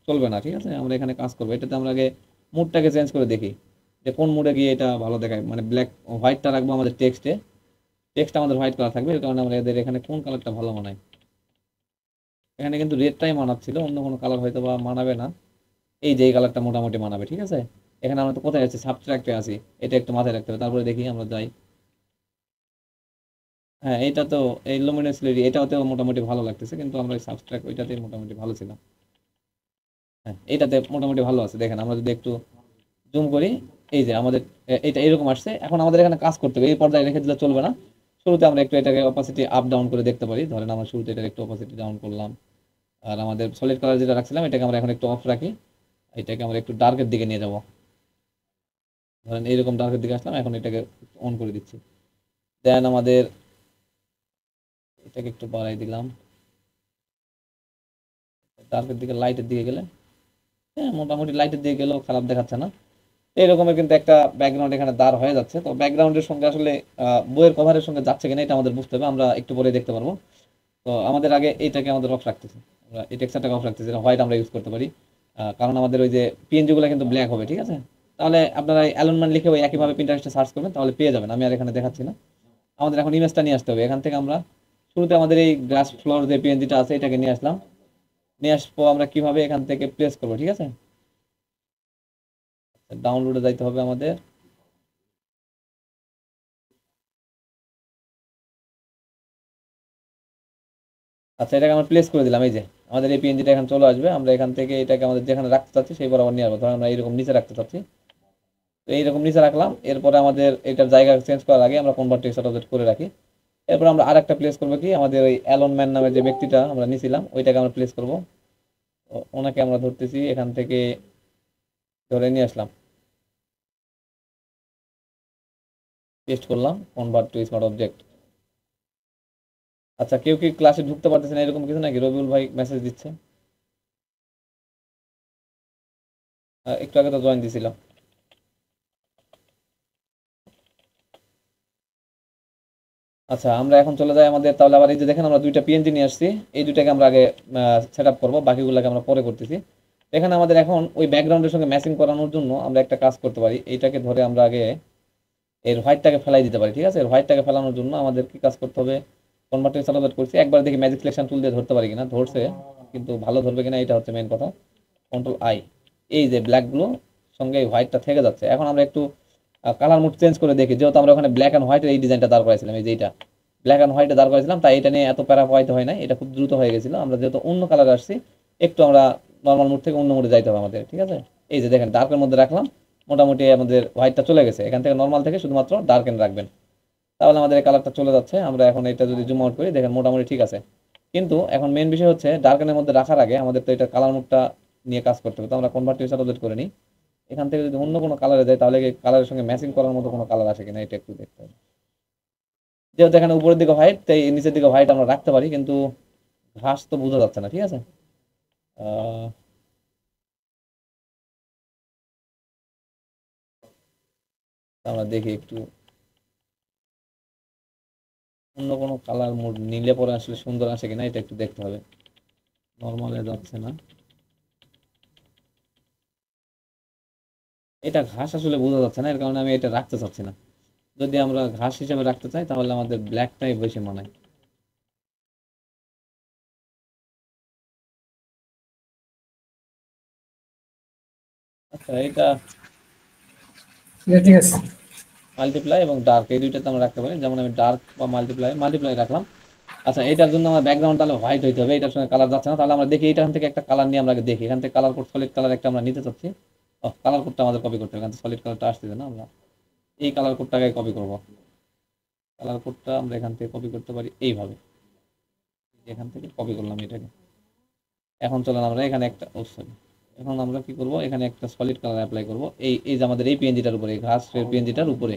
চলবে না, ঠিক আছে। আমরা এখানে কাজ করবো। এটাতে আমরা আগে মুডটাকে চেঞ্জ করে দেখি যে কোন মুডে গিয়ে এটা ভালো দেখায়। মানে ব্ল্যাক হোয়াইটটা রাখবো আমাদের টেক্সটে, টেক্সট আমাদের হোয়াইট কালার থাকবে, এর কারণে আমরা এদের এখানে কোন কালারটা ভালো মানায়। এখানে কিন্তু রেডটাই মানাচ্ছিল, অন্য কোনো কালার হয়তো বা মানাবে না। এই যে এই কালারটা মোটামুটি মানাবে, ঠিক আছে। এখানে আমরা তো কোথায় আছি, সাবট্রাক্টে আছি, এটা একটু মাথায় রাখতে হবে। তারপরে দেখি আমরা যাই। হ্যাঁ, এইটা তো এই লুমিনাসিটি এটাতেও মোটামুটি ভালো লাগতেছে, কিন্তু আমরা সাবট্রাক্ট ওইটাতে মোটামুটি ভালো ছিলাম। হ্যাঁ, এটাতে মোটামুটি ভালো আছে। দেখেন আমরা যদি একটু জুম করি, এই যে আমাদের এটা এরকম আসছে। এখন আমাদের এখানে কাজ করতে হবে, এই পর্যায়ে রেখে দিলে চলবে না। শুরুতে আমরা একটু এটাকে অপাসিটি আপ ডাউন করে দেখতে পারি। ধরেন আমরা শুরুতে এটাকে একটু অপাসিটি ডাউন করলাম, আর আমাদের সলিড কালার যেটা রাখছিলাম এটাকে আমরা এখন একটু অফ রাখি। এটাকে আমরা একটু ডার্কের দিকে নিয়ে যাব। ধরেন এইরকম ডার্কের দিকে আসলাম, এখন এটাকে অন করে দিচ্ছি। দেন আমাদের এটাকে একটু বাড়াই দিলাম, ডার্কের দিকে, লাইটের দিকে গেলে, হ্যাঁ মোটামুটি লাইটের দিকে গেলেও খারাপ দেখাচ্ছে না। এরকমের কিন্তু একটা ব্যাকগ্রাউন্ড এখানে দাঁড় হয়ে যাচ্ছে। তো ব্যাকগ্রাউন্ডের সঙ্গে আসলে বইয়ের কভারের সঙ্গে যাচ্ছে কিনা এটা আমাদের বুঝতে হবে, আমরা একটু পরে দেখতে পারবো। তো আমাদের আগে এইটাকে আমাদের অফ রাখতেছে, আমরা এই টেক্সচারটাকে অফ রাখতেছি, হোয়াইট আমরা ইউজ করতে পারি। কারণ আমাদের ওই যে পিএনজি গুলো কিন্তু ব্ল্যাক হবে, ঠিক আছে। তাহলে আপনারা অ্যালোনমান লিখে ওই একইভাবে প্রিন্টারেস্টে সার্চ করবেন, তাহলে পেয়ে যাবেন। আমি আর এখানে দেখাচ্ছি না। আমাদের এখন ইমেজটা নিয়ে আসতে হবে। এখান থেকে আমরা শুরুতে আমাদের এই গ্লাস ফ্লোর যে পিএনজিটা আছে এটাকে নিয়ে আসলাম। নিয়ে আসবো আমরা কিভাবে, এখান থেকে প্লেস করবো, ঠিক আছে। ডাউনলোডে যাইতে হবে আমাদের। আচ্ছা, এটাকে আমরা প্লেস করে দিলাম। এই যে আমাদের এই পিএনজিটা এখন চলে আসবে। আমরা এখান থেকে এটাকে আমাদের যেখানে রাখতে চাচ্ছি সেই বরাবর নিয়ে আসবো। ধরুন আমরা এইরকম নিচে রাখতে চাচ্ছি, তো এইরকম নিচে রাখলাম। এরপরে আমাদের এটার জায়গা চেঞ্জ করার আগে আমরা কনভার্ট টেক্সট অবজেক্ট করে রাখি। এরপর আমরা আরেকটা প্লেস করবো কি, আমাদের ওই অ্যালন ম্যান নামে যে ব্যক্তিটা আমরা নিয়েছিলাম ওইটাকে আমরা প্লেস করবো। ওনাকে আমরা ধরতেছি, এখান থেকে ধরে নিয়ে আসলাম, পেস্ট করলাম, কনভার্ট টু স্মার্ট অবজেক্ট। আচ্ছা, কেউ কি ক্লাসে ঢুকতে পারতেছে না এরকম কিছু নাকি? রবিউল ভাই মেসেজ দিচ্ছে। একটু আগে তো জয়েন দিছিলাম। আচ্ছা, আমরা এখন চলে যাই আমাদের, তাহলে আবার এই যে দেখেন আমরা দুইটা পিএনজি নিয়ে আসছি। এই দুইটাকে আমরা আগে সেট আপ করবো, বাকিগুলোকে আমরা পরে করতেছি। এখানে আমাদের এখন ওই ব্যাকগ্রাউন্ডের সঙ্গে ম্যাচিং করানোর জন্য আমরা একটা কাজ করতে পারি। এইটাকে ধরে আমরা আগে এর হোয়াইটটাকে ফেলাই দিতে পারি, ঠিক আছে। এর হোয়াইটটাকে ফেলানোর জন্য আমাদের কি কাজ করতে হবে, কনভার্টার সার্ভার করছি, একবার দেখি ম্যাজিক সিলেকশন টুল দিয়ে ধরতে পারি কিনা। ধরছে, কিন্তু ভালো ধরবে কিনা এটা হচ্ছে মেইন কথা। কন্ট্রোল আই, এই যে ব্ল্যাকগুলো সঙ্গে হোয়াইটটা থেকে যাচ্ছে। এখন আমরা একটু কালার মুড চেঞ্জ করে দেখি, যেহেতু আমরা ওখানে ব্ল্যাক অ্যান্ড হোয়াইটের এই ডিজাইনটা দাঁড় করাইছিলাম, এই যে এইটা ব্ল্যাক অ্যান্ড হোয়াইটে দাঁড় করেছিলাম, তাই এটা নিয়ে এত প্যারা পোয়াইতে হয় না, এটা খুব দ্রুত হয়ে গেছিল। আমরা যেহেতু অন্য কালার আসছি, একটু আমরা নর্মাল মুড থেকে অন্য মুডে যাইতে হবে আমাদের, ঠিক আছে। এই যে দেখেন ডার্কের মধ্যে রাখলাম, মোটামুটি আমাদের হোয়াইটটা চলে গেছে। এখান থেকে নর্মাল থেকে শুধুমাত্র ডার্ক এন্ড রাখবেন, তাহলে আমাদের এই কালারটা চলে যাচ্ছে। আমরা এখন এটা যদি জুম আউট করি, দেখেন মোটামুটি ঠিক আছে। কিন্তু এখন মেন বিষয় হচ্ছে ডার্কেনের মধ্যে রাখার আগে আমাদের তো এটা কালার মুডটা নিয়ে কাজ করতে হবে। তো আমরা কনভার্ট টেক্সট আপডেট করে নিই। এখান থেকে যদি অন্য কোনো কালারে যায়, তাহলে কালারের সঙ্গে ম্যাচিং করার মতো কোনো কালার আসে কিনা এটা একটু দেখতে হবে। যেহেতু এখানে উপরের দিকে হোয়াইট, তাই নিচের দিকে হোয়াইট আমরা রাখতে পারি, কিন্তু ঘাস তো বোঝা যাচ্ছে না, ঠিক আছে। আহ, আমরা দেখি একটু অন্য কোনো কালার মুড নিলে পরে আসলে সুন্দর আসে কিনা এটা একটু দেখতে হবে। নর্মালে যাচ্ছে না, এটা ঘাস আসলে বোঝা যাচ্ছে না, এর কারণে আমি এটা রাখতে চাচ্ছি না। যদি আমরা ঘাস হিসেবে রাখতে চাই তাহলে আমাদের ব্ল্যাকটাই বেশি মানায়। আচ্ছা, এটা ঠিক আছে। মাল্টিপ্লাই এবং ডার্ক এই দুইটাতে আমরা রাখতে পারি, যেমন আমি ডার্ক বা মাল্টিপ্লাই রাখলাম। আচ্ছা, এটার জন্য আমার ব্যাকগ্রাউন্ড তাহলে হোয়াইট হইতে হবে, এটার সঙ্গে কালার যাচ্ছে না। তাহলে আমরা দেখি এখান থেকে একটা কালার নিয়ে আমরা দেখি, এখান থেকে কালার কোড সলিড কালার একটা আমরা নিতে চাচ্ছি। কালার কোডটা আমাদের কপি করতে হবে, এখান থেকে সলিড কালারটা আসতেছে না, আমরা এই কালার কোডটাকে কপি করব। কালার কোডটা আমরা এখান থেকে কপি করতে পারি এইভাবে, এখান থেকে কপি করলাম এটাকে। এখন চলেন আমরা এখানে একটা সরি, এখন আমরা কি করব, এখানে একটা সলিড কালার অ্যাপ্লাই করব। এই যে আমাদের এই পিএনজিটার উপরে, এই ঘাসের পিএনজিটার উপরে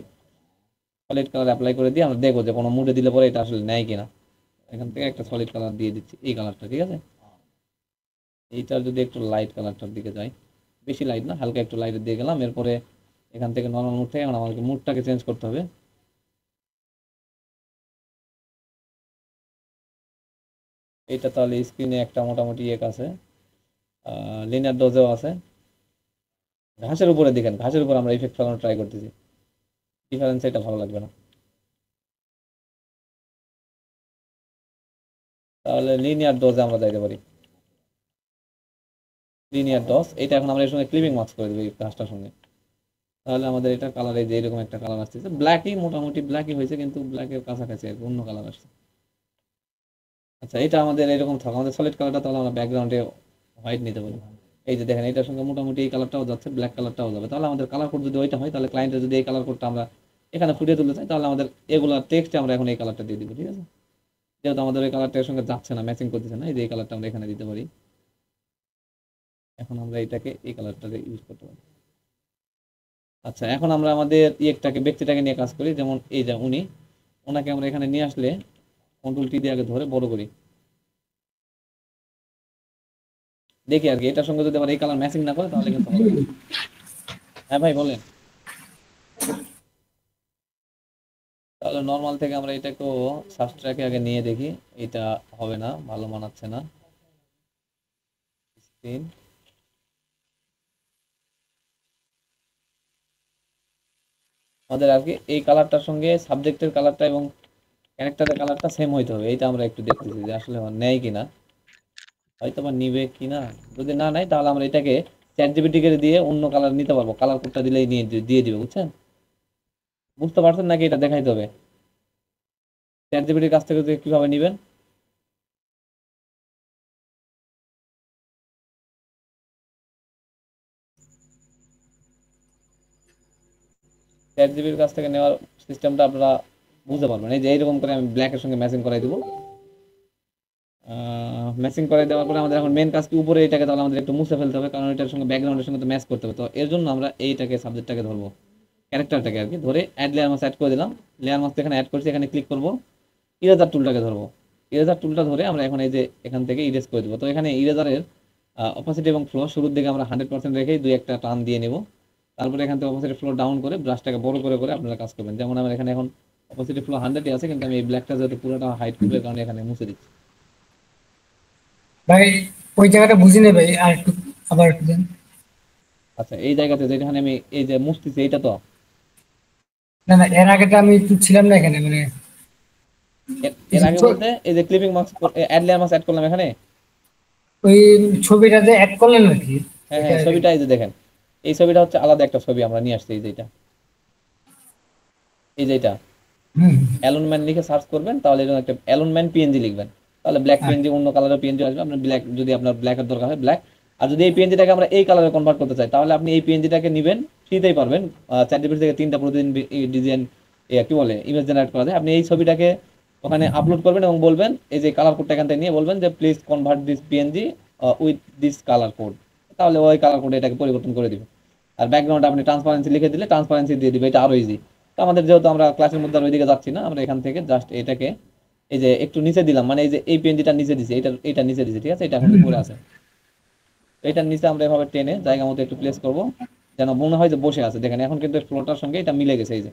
সলিড কালার অ্যাপ্লাই করে দিয়ে আমরা দেখবো যে কোনো মুডে দিলে পরে এটা আসলে নেয় কিনা। এখান থেকে একটা সলিড কালার দিয়ে দিচ্ছি, এই কালারটা, ঠিক আছে। এইটার যদি একটু লাইট কালারটার দিকে যাই, বেশি লাইট না, হালকা একটু লাইট দিয়ে গেলাম। এরপরে এখান থেকে নর্মাল মুড থেকে এখন আমাকে মুডটাকে চেঞ্জ করতে হবে। এইটা তাহলে স্ক্রিনে একটা মোটামুটি এক আছে, লিনিয়ার ডোজেও আছে। ঘাসের উপরে দেখেন, ঘাসের উপর আমরা ইফেক্ট ফেলানো ট্রাই করতেছি, ডিফারেন্স এটা ভালো লাগবে না। তাহলে লিনিয়ার ডোজে আমরা যাইতে পারি, লিনিয়ার ডজ। এটা এখন আমরা এর সঙ্গে ক্লিপিং মাস্ক করে দেবো এই ঘাসটার সঙ্গে। তাহলে আমাদের এটা কালার এই যে এরকম একটা কালার আসতেছে, ব্ল্যাকই, মোটামুটি ব্ল্যাকই হয়েছে, কিন্তু ব্ল্যাকের কাছাকাছি আর অন্য কালার আসছে। আচ্ছা, এটা আমাদের এরকম থাকা, আমাদের সলিড কালারটা তাহলে আমরা ব্যাকগ্রাউন্ডে হোয়াইট নিতে পারি। এই যে দেখেন, এটার সঙ্গে মোটামুটি এই কালারটাও যাচ্ছে, ব্ল্যাক কালারটাও যাবে। তাহলে আমাদের কালার কোড যদি ওইটা হয়, তাহলে ক্লায়েন্টের যদি এই কালার কোডটা আমরা এখানে ফুটিয়ে তুলতে চাই, তাহলে আমাদের এগুলা টেক্সটে আমরা এখন এই কালারটা দিয়ে দিব, ঠিক আছে। যেহেতু আমাদের ওই কালারটার সঙ্গে যাচ্ছে না, ম্যাচিং করতেছে না, এই যে এই কালারটা আমরা এখানে দিতে পারি। এখন আমরা এটাকে এই কালারটা ইউজ করতে পারি। আচ্ছা, এখন আমরা আমাদের ব্যক্তিটাকে নিয়ে কাজ করি। যেমন এই যে ওনাকে আমরা এখানে নিয়ে আসলে কন্ট্রোল টি দিয়ে আগে ধরে বড় করি, দেখি আর কি এটার সঙ্গে যদি আবার এই কালার ম্যাচিং না করে তাহলে কিন্তু হবে না। হ্যাঁ ভাই বলেন। তাহলে নর্মাল থেকে আমরা এটাকেও সাবস্ট্রাকে আগে নিয়ে দেখি, এটা হবে না, ভালো মানাচ্ছে না। স্ক্রিন, আমাদের আর কি এই কালারটার সঙ্গে সাবজেক্টের কালারটা এবং ক্যারেক্টারের কালারটা সেম হইতে হবে। এইটা আমরা একটু দেখতেছি যে আসলে নেয় কিনা, হয়তো বা নিবে কিনা। যদি না নেয় তাহলে আমরা এটাকে চ্যাট জিপিটি দিয়ে অন্য কালার নিতে পারবো, কালার কোডটা দিলেই দিয়ে দিবে, বুঝছেন? বুঝতে পারছেন নাকি এটা দেখাইতে হবে? চ্যাট জিপিটির কাছ থেকে কিভাবে নিবেন, চ্যাট জিপিটির কাছ থেকে নেওয়ার সিস্টেমটা আপনারা বুঝতে পারবেন। এই যে এইরকম করে আমি ব্ল্যাকের সঙ্গে ম্যাচিং করাই দেবো। ম্যাচিং করে দেওয়ার পরে আমাদের এখন মেন কাজ কি, উপরে এটাকে তাহলে আমাদের একটু মুছে ফেলতে হবে, কারণ এটার সঙ্গে ব্যাকগ্রাউন্ডের সঙ্গে তো ম্যাচ করতে হবে। তো এর জন্য আমরা এইটাকে সাবজেক্টটাকে ধরবো, ক্যারেক্টারটাকে আর কি ধরে অ্যাড লেয়ার মাস্ক অ্যাড করে দিলাম। লেয়ার মাস্ক এখানে অ্যাড করছি, এখানে ক্লিক করবো, ইরেজার টুলটাকে ধরবো। ইরেজার টুলটা ধরে আমরা এখন এই যে এখান থেকে ইরেজ করে দেবো। তো এখানে ইরেজারের অপাসিটি এবং ফ্লো শুরুর দিকে আমরা 100% রেখেই দুই একটা টান দিয়ে নেব। তারপরে এখান থেকে অপাসিটি ফ্লো ডাউন করে ব্রাশটাকে বড় করে করে আপনারা কাজ করবেন। যেমন আমার এখানে এখন অপাসিটি ফ্লো 100 আছে, কিন্তু আমি এই ব্ল্যাকটা যেহেতু পুরোটা হাইড করবে, কারণে এখানে মুছে দিচ্ছি। ভাই ওই জায়গাটা বুঝি নেই ভাই, আর একটু আবার একটু দেন। আচ্ছা, এই জায়গাতে যেখানে আমি এই যে মুছতেছি, এইটা তো না না, এর আগেটা আমি একটু ছিলাম না এখানে, মানে এর আগে বলতে এই যে clipping mask add layer mask add করলাম এখানে। ওই ছবিটাতে অ্যাড করলেন নাকি? হ্যাঁ এটা হ্যাঁ, ছবিটা এই যে দেখেন, এই ছবিটা হচ্ছে আলাদা একটা ছবি আমরা নিয়ে আসছি। এই যে এটা হুম। অ্যালন ম্যান লিখে সার্চ করবেন, তাহলে এরকম একটা অ্যালন ম্যান পিএনজি লিখবেন, তাহলে ব্ল্যাক পিএনজি, অন্য কালারের পিএনজি আসবে। আপনার ব্ল্যাক, যদি আপনার ব্ল্যাকের দরকার হয় ব্ল্যাক। আর যদি এই পিএনজিটাকে আমরা এই কালারে কনভার্ট করতে চাই, তাহলে আপনি এই পিএনজিটাকে নেবেন, ফ্রিতেই পারবেন। চ্যাট জিপিটি থেকে 3টা প্রতিদিন ডিজাইন কি বলে ইমেজ জেনারেট করা যায়। আপনি এই ছবিটাকে ওখানে আপলোড করবেন এবং বলবেন, এই যে কালার কোডটা এখান থেকে নিয়ে বলবেন যে please convert this PNG with this colour code, তাহলে ওই কালার কোডে এটাকে পরিবর্তন করে দিবে। আর ব্যাকগ্রাউন্ডে আপনি ট্রান্সপারেন্সি লিখে দিলে ট্রান্সপারেন্সি দিয়ে দিবে, এটা আরো ইজি। তো আমাদের যেহেতু আমরা ক্লাসের মধ্যে আর ওইদিকে যাচ্ছি না, আমরা এখান থেকে জাস্ট এটাকে এই যে একটু নিচে দিলাম, মানে এই যে এই পেনজিটা নিচে দিছি, এটা নিচে দিছি, ঠিক আছে, এটা এখন উপরে আছে। তো এটার নিচে আমরা এভাবে টেনে জায়গা মতো একটু প্লেস করব, যেন মনে হয় যে বসে আছে। দেখেন এখন কিন্তু ফ্লোটার সঙ্গে এটা মিলে গেছে, এই যে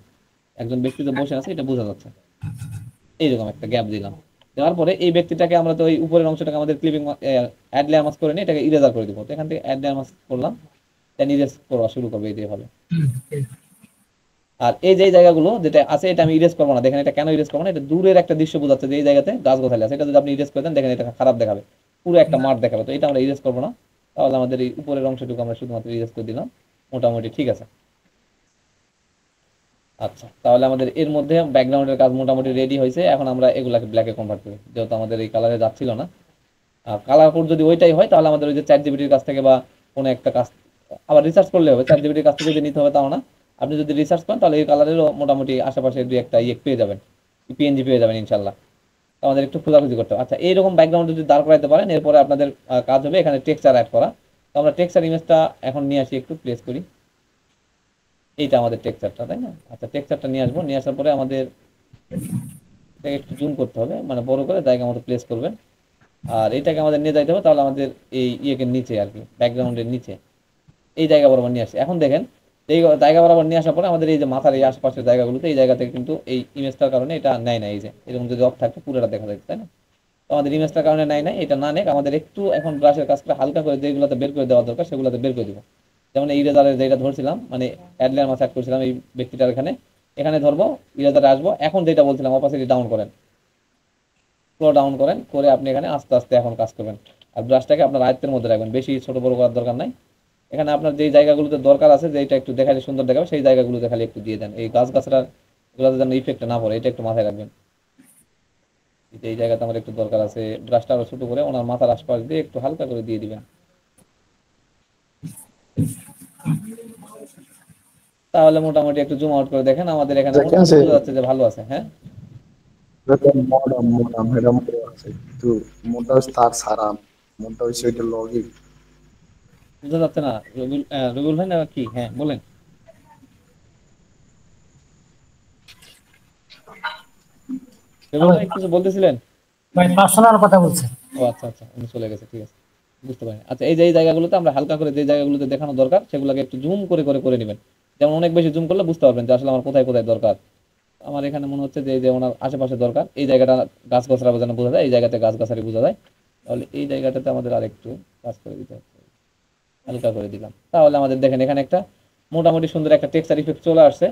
একজন ব্যক্তি যে বসে আছে এটা বোঝা যাচ্ছে। এইরকম একটা গ্যাপ দিলাম, দেওয়ার পরে এই ব্যক্তিটাকে আমরা তো ওই উপরের অংশটাকে আমাদের ক্লিপিং অ্যাড লেয়ার মাস্ক করে নিয়ে এটাকে ইরেজার করে দিব। তো এখান থেকে অ্যাড লেয়ার মাস্ক করলাম, দেন ইরেজ করা শুরু করবে এইভাবে। হুম, আর এই যে জায়গাগুলো যেটা আছে এটা আমি ইরেজ করবো না, দেখেন এটা কেন ইরেজ করবো না, এটা দূরের একটা দৃশ্য বোঝাচ্ছে যে এই জায়গাতে গাছ গোছালি আছে, এটা যদি আপনি ইরেজ করে দেন দেখেন এটা খারাপ দেখাবে, পুরো একটা মাঠ দেখাবে। তো এটা আমরা ইরেজ করবো না, তাহলে আমাদের এই উপরের অংশটুকু আমরা শুধুমাত্র ইরেজ করে দিলাম, মোটামুটি ঠিক আছে। আচ্ছা, তাহলে আমাদের এর মধ্যে ব্যাকগ্রাউন্ডের কাজ মোটামুটি রেডি হয়েছে। এখন আমরা এগুলাকে ব্ল্যাকে কনভার্ট করি, যেহেতু আমাদের এই কালারে যাচ্ছিল না। কালার কোড যদি ওইটাই হয় তাহলে আমাদের ওই যে চ্যাট জিপিটির কাছ থেকে বা কোনো একটা কাজ আবার রিসার্চ করলে হবে, চ্যাট জিপিটির কাছ থেকে যদি নিতে হবে তাও না, আপনি যদি রিসার্চ করেন তাহলে এই কালারেরও মোটামুটি আশেপাশে দুই একটা পেয়ে যাবেন, পিএনজি পেয়ে যাবেন ইনশাল্লাহ। তো আমাদের একটু খোঁজাখুঁজি করতে হবে। আচ্ছা, এইরকম ব্যাকগ্রাউন্ড যদি দাঁড় করাইতে পারেন এরপরে আপনাদের কাজ হবে এখানে টেক্সচার অ্যাড করা। তো আমরা টেক্সচার ইমেজটা এখন নিয়ে আসি, একটু প্লেস করি, এইটা আমাদের টেক্সচারটা, তাই না? আচ্ছা, টেক্সচারটা নিয়ে আসবো, নিয়ে আসার পরে আমাদের এটাকে একটু জুম করতে হবে, মানে বড় করে জায়গা মতো প্লেস করবেন। আর এটাকে আমাদের নিয়ে যাইতে হবে তাহলে আমাদের এই ইয়েকে নিচে আর কি, ব্যাকগ্রাউন্ডের নিচে এই জায়গা বরাবর নিয়ে আসে। এখন দেখেন এই জায়গা বরাবর নিয়ে আসার পরে আমাদের এই যে মাথার এই আশেপাশের জায়গাগুলোতে এই জায়গা থেকে কিন্তু এই ইমেজটার কারণে এটা নেয় না, এই যে এরকম যদি অফ থাকতো পুরোটা দেখা যায়, তাই না? তো আমাদের ইমেজটার কারণে নেয় না, এটা না নেক আমাদের একটু এখন ব্রাশের কাজটা হালকা করে যেগুলোতে বের করে দেওয়া দরকার সেগুলোতে বের করে দিব। যেমন এই ইরেজারের যেটা ধরছিলাম, মানে অ্যাডলের মাথা অ্যাড করছিলাম এই ব্যক্তিটার এখানে, এখানে ধরবো, ইরেজারে আসবো, এখন যেটা বলছিলাম অপাসিটি ডাউন করেন, স্লো ডাউন করেন, করে আপনি এখানে আস্তে আস্তে এখন কাজ করবেন। আর ব্রাশটাকে আপনার আয়ত্তের মধ্যে রাখবেন, বেশি ছোট বড় করার দরকার নাই। এখানে আপনার যেই জায়গাগুলোতে দরকার আছে যেটা একটু দেখালে সুন্দর দেখাবে সেই জায়গাগুলোতে খালি একটু দিয়ে দেন, এই গাছ গাছড়ার গুলোতে যেন ইফেক্টটা না পড়ে এটা একটু মাথায় রাখবেন। এই জায়গাতে আমার একটু দরকার আছে, ব্রাশটা আরো ছোট করে ওনার মাথার আশপাশ দিয়ে একটু হালকা করে দিয়ে দিবেন, তাহলে মোটামুটি একটু জুম আউট করে দেখেন আমাদের এখানে Second মোটামুটি se বোঝা যাচ্ছে যে ভালো আছে। হ্যাঁ, এটা মোটা আছে কিন্তু মোটা তার সারা মোটা হচ্ছে এটা লজিক বোঝা যাচ্ছে না রবিউল, রবিউল ভাই না কি? হ্যাঁ বলেন, রবিউল ভাই কিছু বলতেছিলেন? ভাই পার্সোনাল কথা বলছে। ও আচ্ছা আচ্ছা, উনি চলে গেছে, ঠিক আছে, বুঝতে পারি। আচ্ছা, এই যে এই জায়গাগুলোতে আমরা হালকা করে যে জায়গাগুলোতে দেখানো দরকার সেগুলোকে একটু জুম করে করে করে নেবেন। যেমন অনেক বেশি জুম করলে বুঝতে পারবেন যে আসলে আমার কোথায় কোথায় দরকার। আমার এখানে মনে হচ্ছে যে এই যে ওনার আশেপাশে দরকার এই জায়গাটা গাছ গাছরা বোঝানো বোঝা যায়, এই জায়গাতে গাছ গাছারি বোঝা যায়, তাহলে এই জায়গাটাতে আমাদের আরেকটু কাজ করে দিতে হবে, হালকা করে দিলাম। তাহলে আমাদের দেখেন এখানে একটা মোটামুটি সুন্দর একটা টেক্সচার ইফেক্ট চলে আসছে।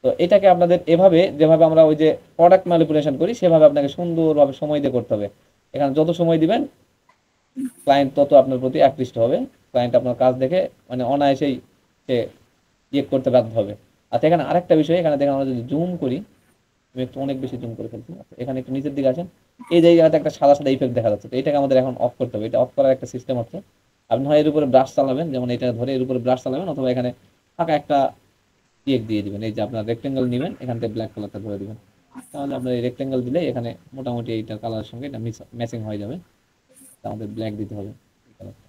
তো এটাকে আপনাদের এভাবে যেভাবে আমরা ওই যে প্রোডাক্ট ম্যানিপুলেশন করি সেভাবে আপনাকে সুন্দরভাবে সময় দিয়ে করতে হবে। এখানে যত সময় দিবেন ক্লায়েন্ট তত আপনার প্রতি আকৃষ্ট হবে, ক্লায়েন্ট আপনার কাজ দেখে মানে অনায়াসেই সে ইয়ে করতে বাধ্য হবে। আচ্ছা, এখানে আরেকটা বিষয়, এখানে দেখেন আমরা যদি জুম করি, আমি একটু অনেক বেশি জুম করে ফেলছি। আচ্ছা, এখানে একটু নিচের দিকে আসেন, এই জায়গাতে একটা সাদা সাদা ইফেক্ট দেখা যাচ্ছে, তো এটাকে আমাদের এখন অফ করতে হবে। এটা অফ করার একটা সিস্টেম হচ্ছে আপনি হয় এর উপরে ব্রাশ চালাবেন, যেমন এটা ধরে এর উপরে ব্রাশ চালাবেন, অথবা এখানে ফাঁকা একটা ইয়ে দিয়ে দিবেন, এই যে আপনার রেক্টেঙ্গেল নেবেন, এখান থেকে ব্ল্যাক কালারটা ধরে দিবেন, তাহলে আপনার এই রেক্টেঙ্গেল দিলে এখানে মোটামুটি এইটার কালারের সঙ্গে এটা ম্যাচিং হয়ে যাবে। তা আমাদের ব্ল্যাক দিতে হবে এই কালারটা,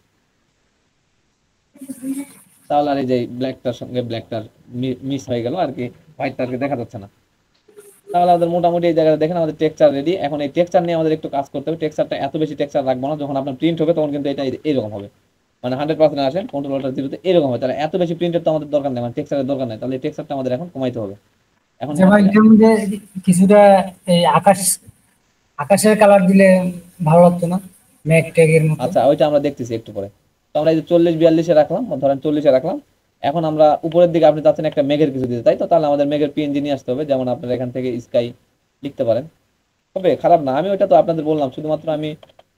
তাহলে আর এই যে ব্ল্যাকটার সঙ্গে ব্ল্যাকটার মিস হয়ে গেল আর কি, হোয়াইটটা আর কি দেখা যাচ্ছে না। তাহলে আমাদের মোটামুটি এই জায়গাটা দেখেন আমাদের টেক্সচার রেডি। এখন এই টেক্সচার নিয়ে আমাদের একটু কাজ করতে হবে, টেক্সচারটা এত বেশি টেক্সচার রাখবো না, যখন আপনার প্রিন্ট হবে তখন কিন্তু এটা এরকম হবে, মানে 100% আসেন কন্ট্রোল অল্টার জিরোতে এরকম হবে, তাহলে এত বেশি প্রিন্টের তো আমাদের দরকার নেই, মানে টেক্সচারের দরকার নেই, তাহলে এই টেক্সচারটা আমাদের এখন কমাইতে হবে। এখন যে ভাই এটার মধ্যে কিছুটা এই আকাশের কালার দিলে ভালো লাগতো না, মেঘ টেগের মতো। আচ্ছা, ওইটা আমরা দেখতেছি একটু পরে। তো আমরা এই যে 40-42-এ রাখলাম, ধরেন 40-এ রাখলাম। এখন আমরা উপরের দিকে আপনি চাচ্ছেন একটা মেঘের কিছু দিতে, তাই তো? তাহলে আমাদের মেঘের পিএনজি নিয়ে আসতে হবে, যেমন আপনারা এখান থেকে স্কাই লিখতে পারেন, তবে খারাপ না, আমি ওইটা তো আপনাদের বললাম শুধুমাত্র আমি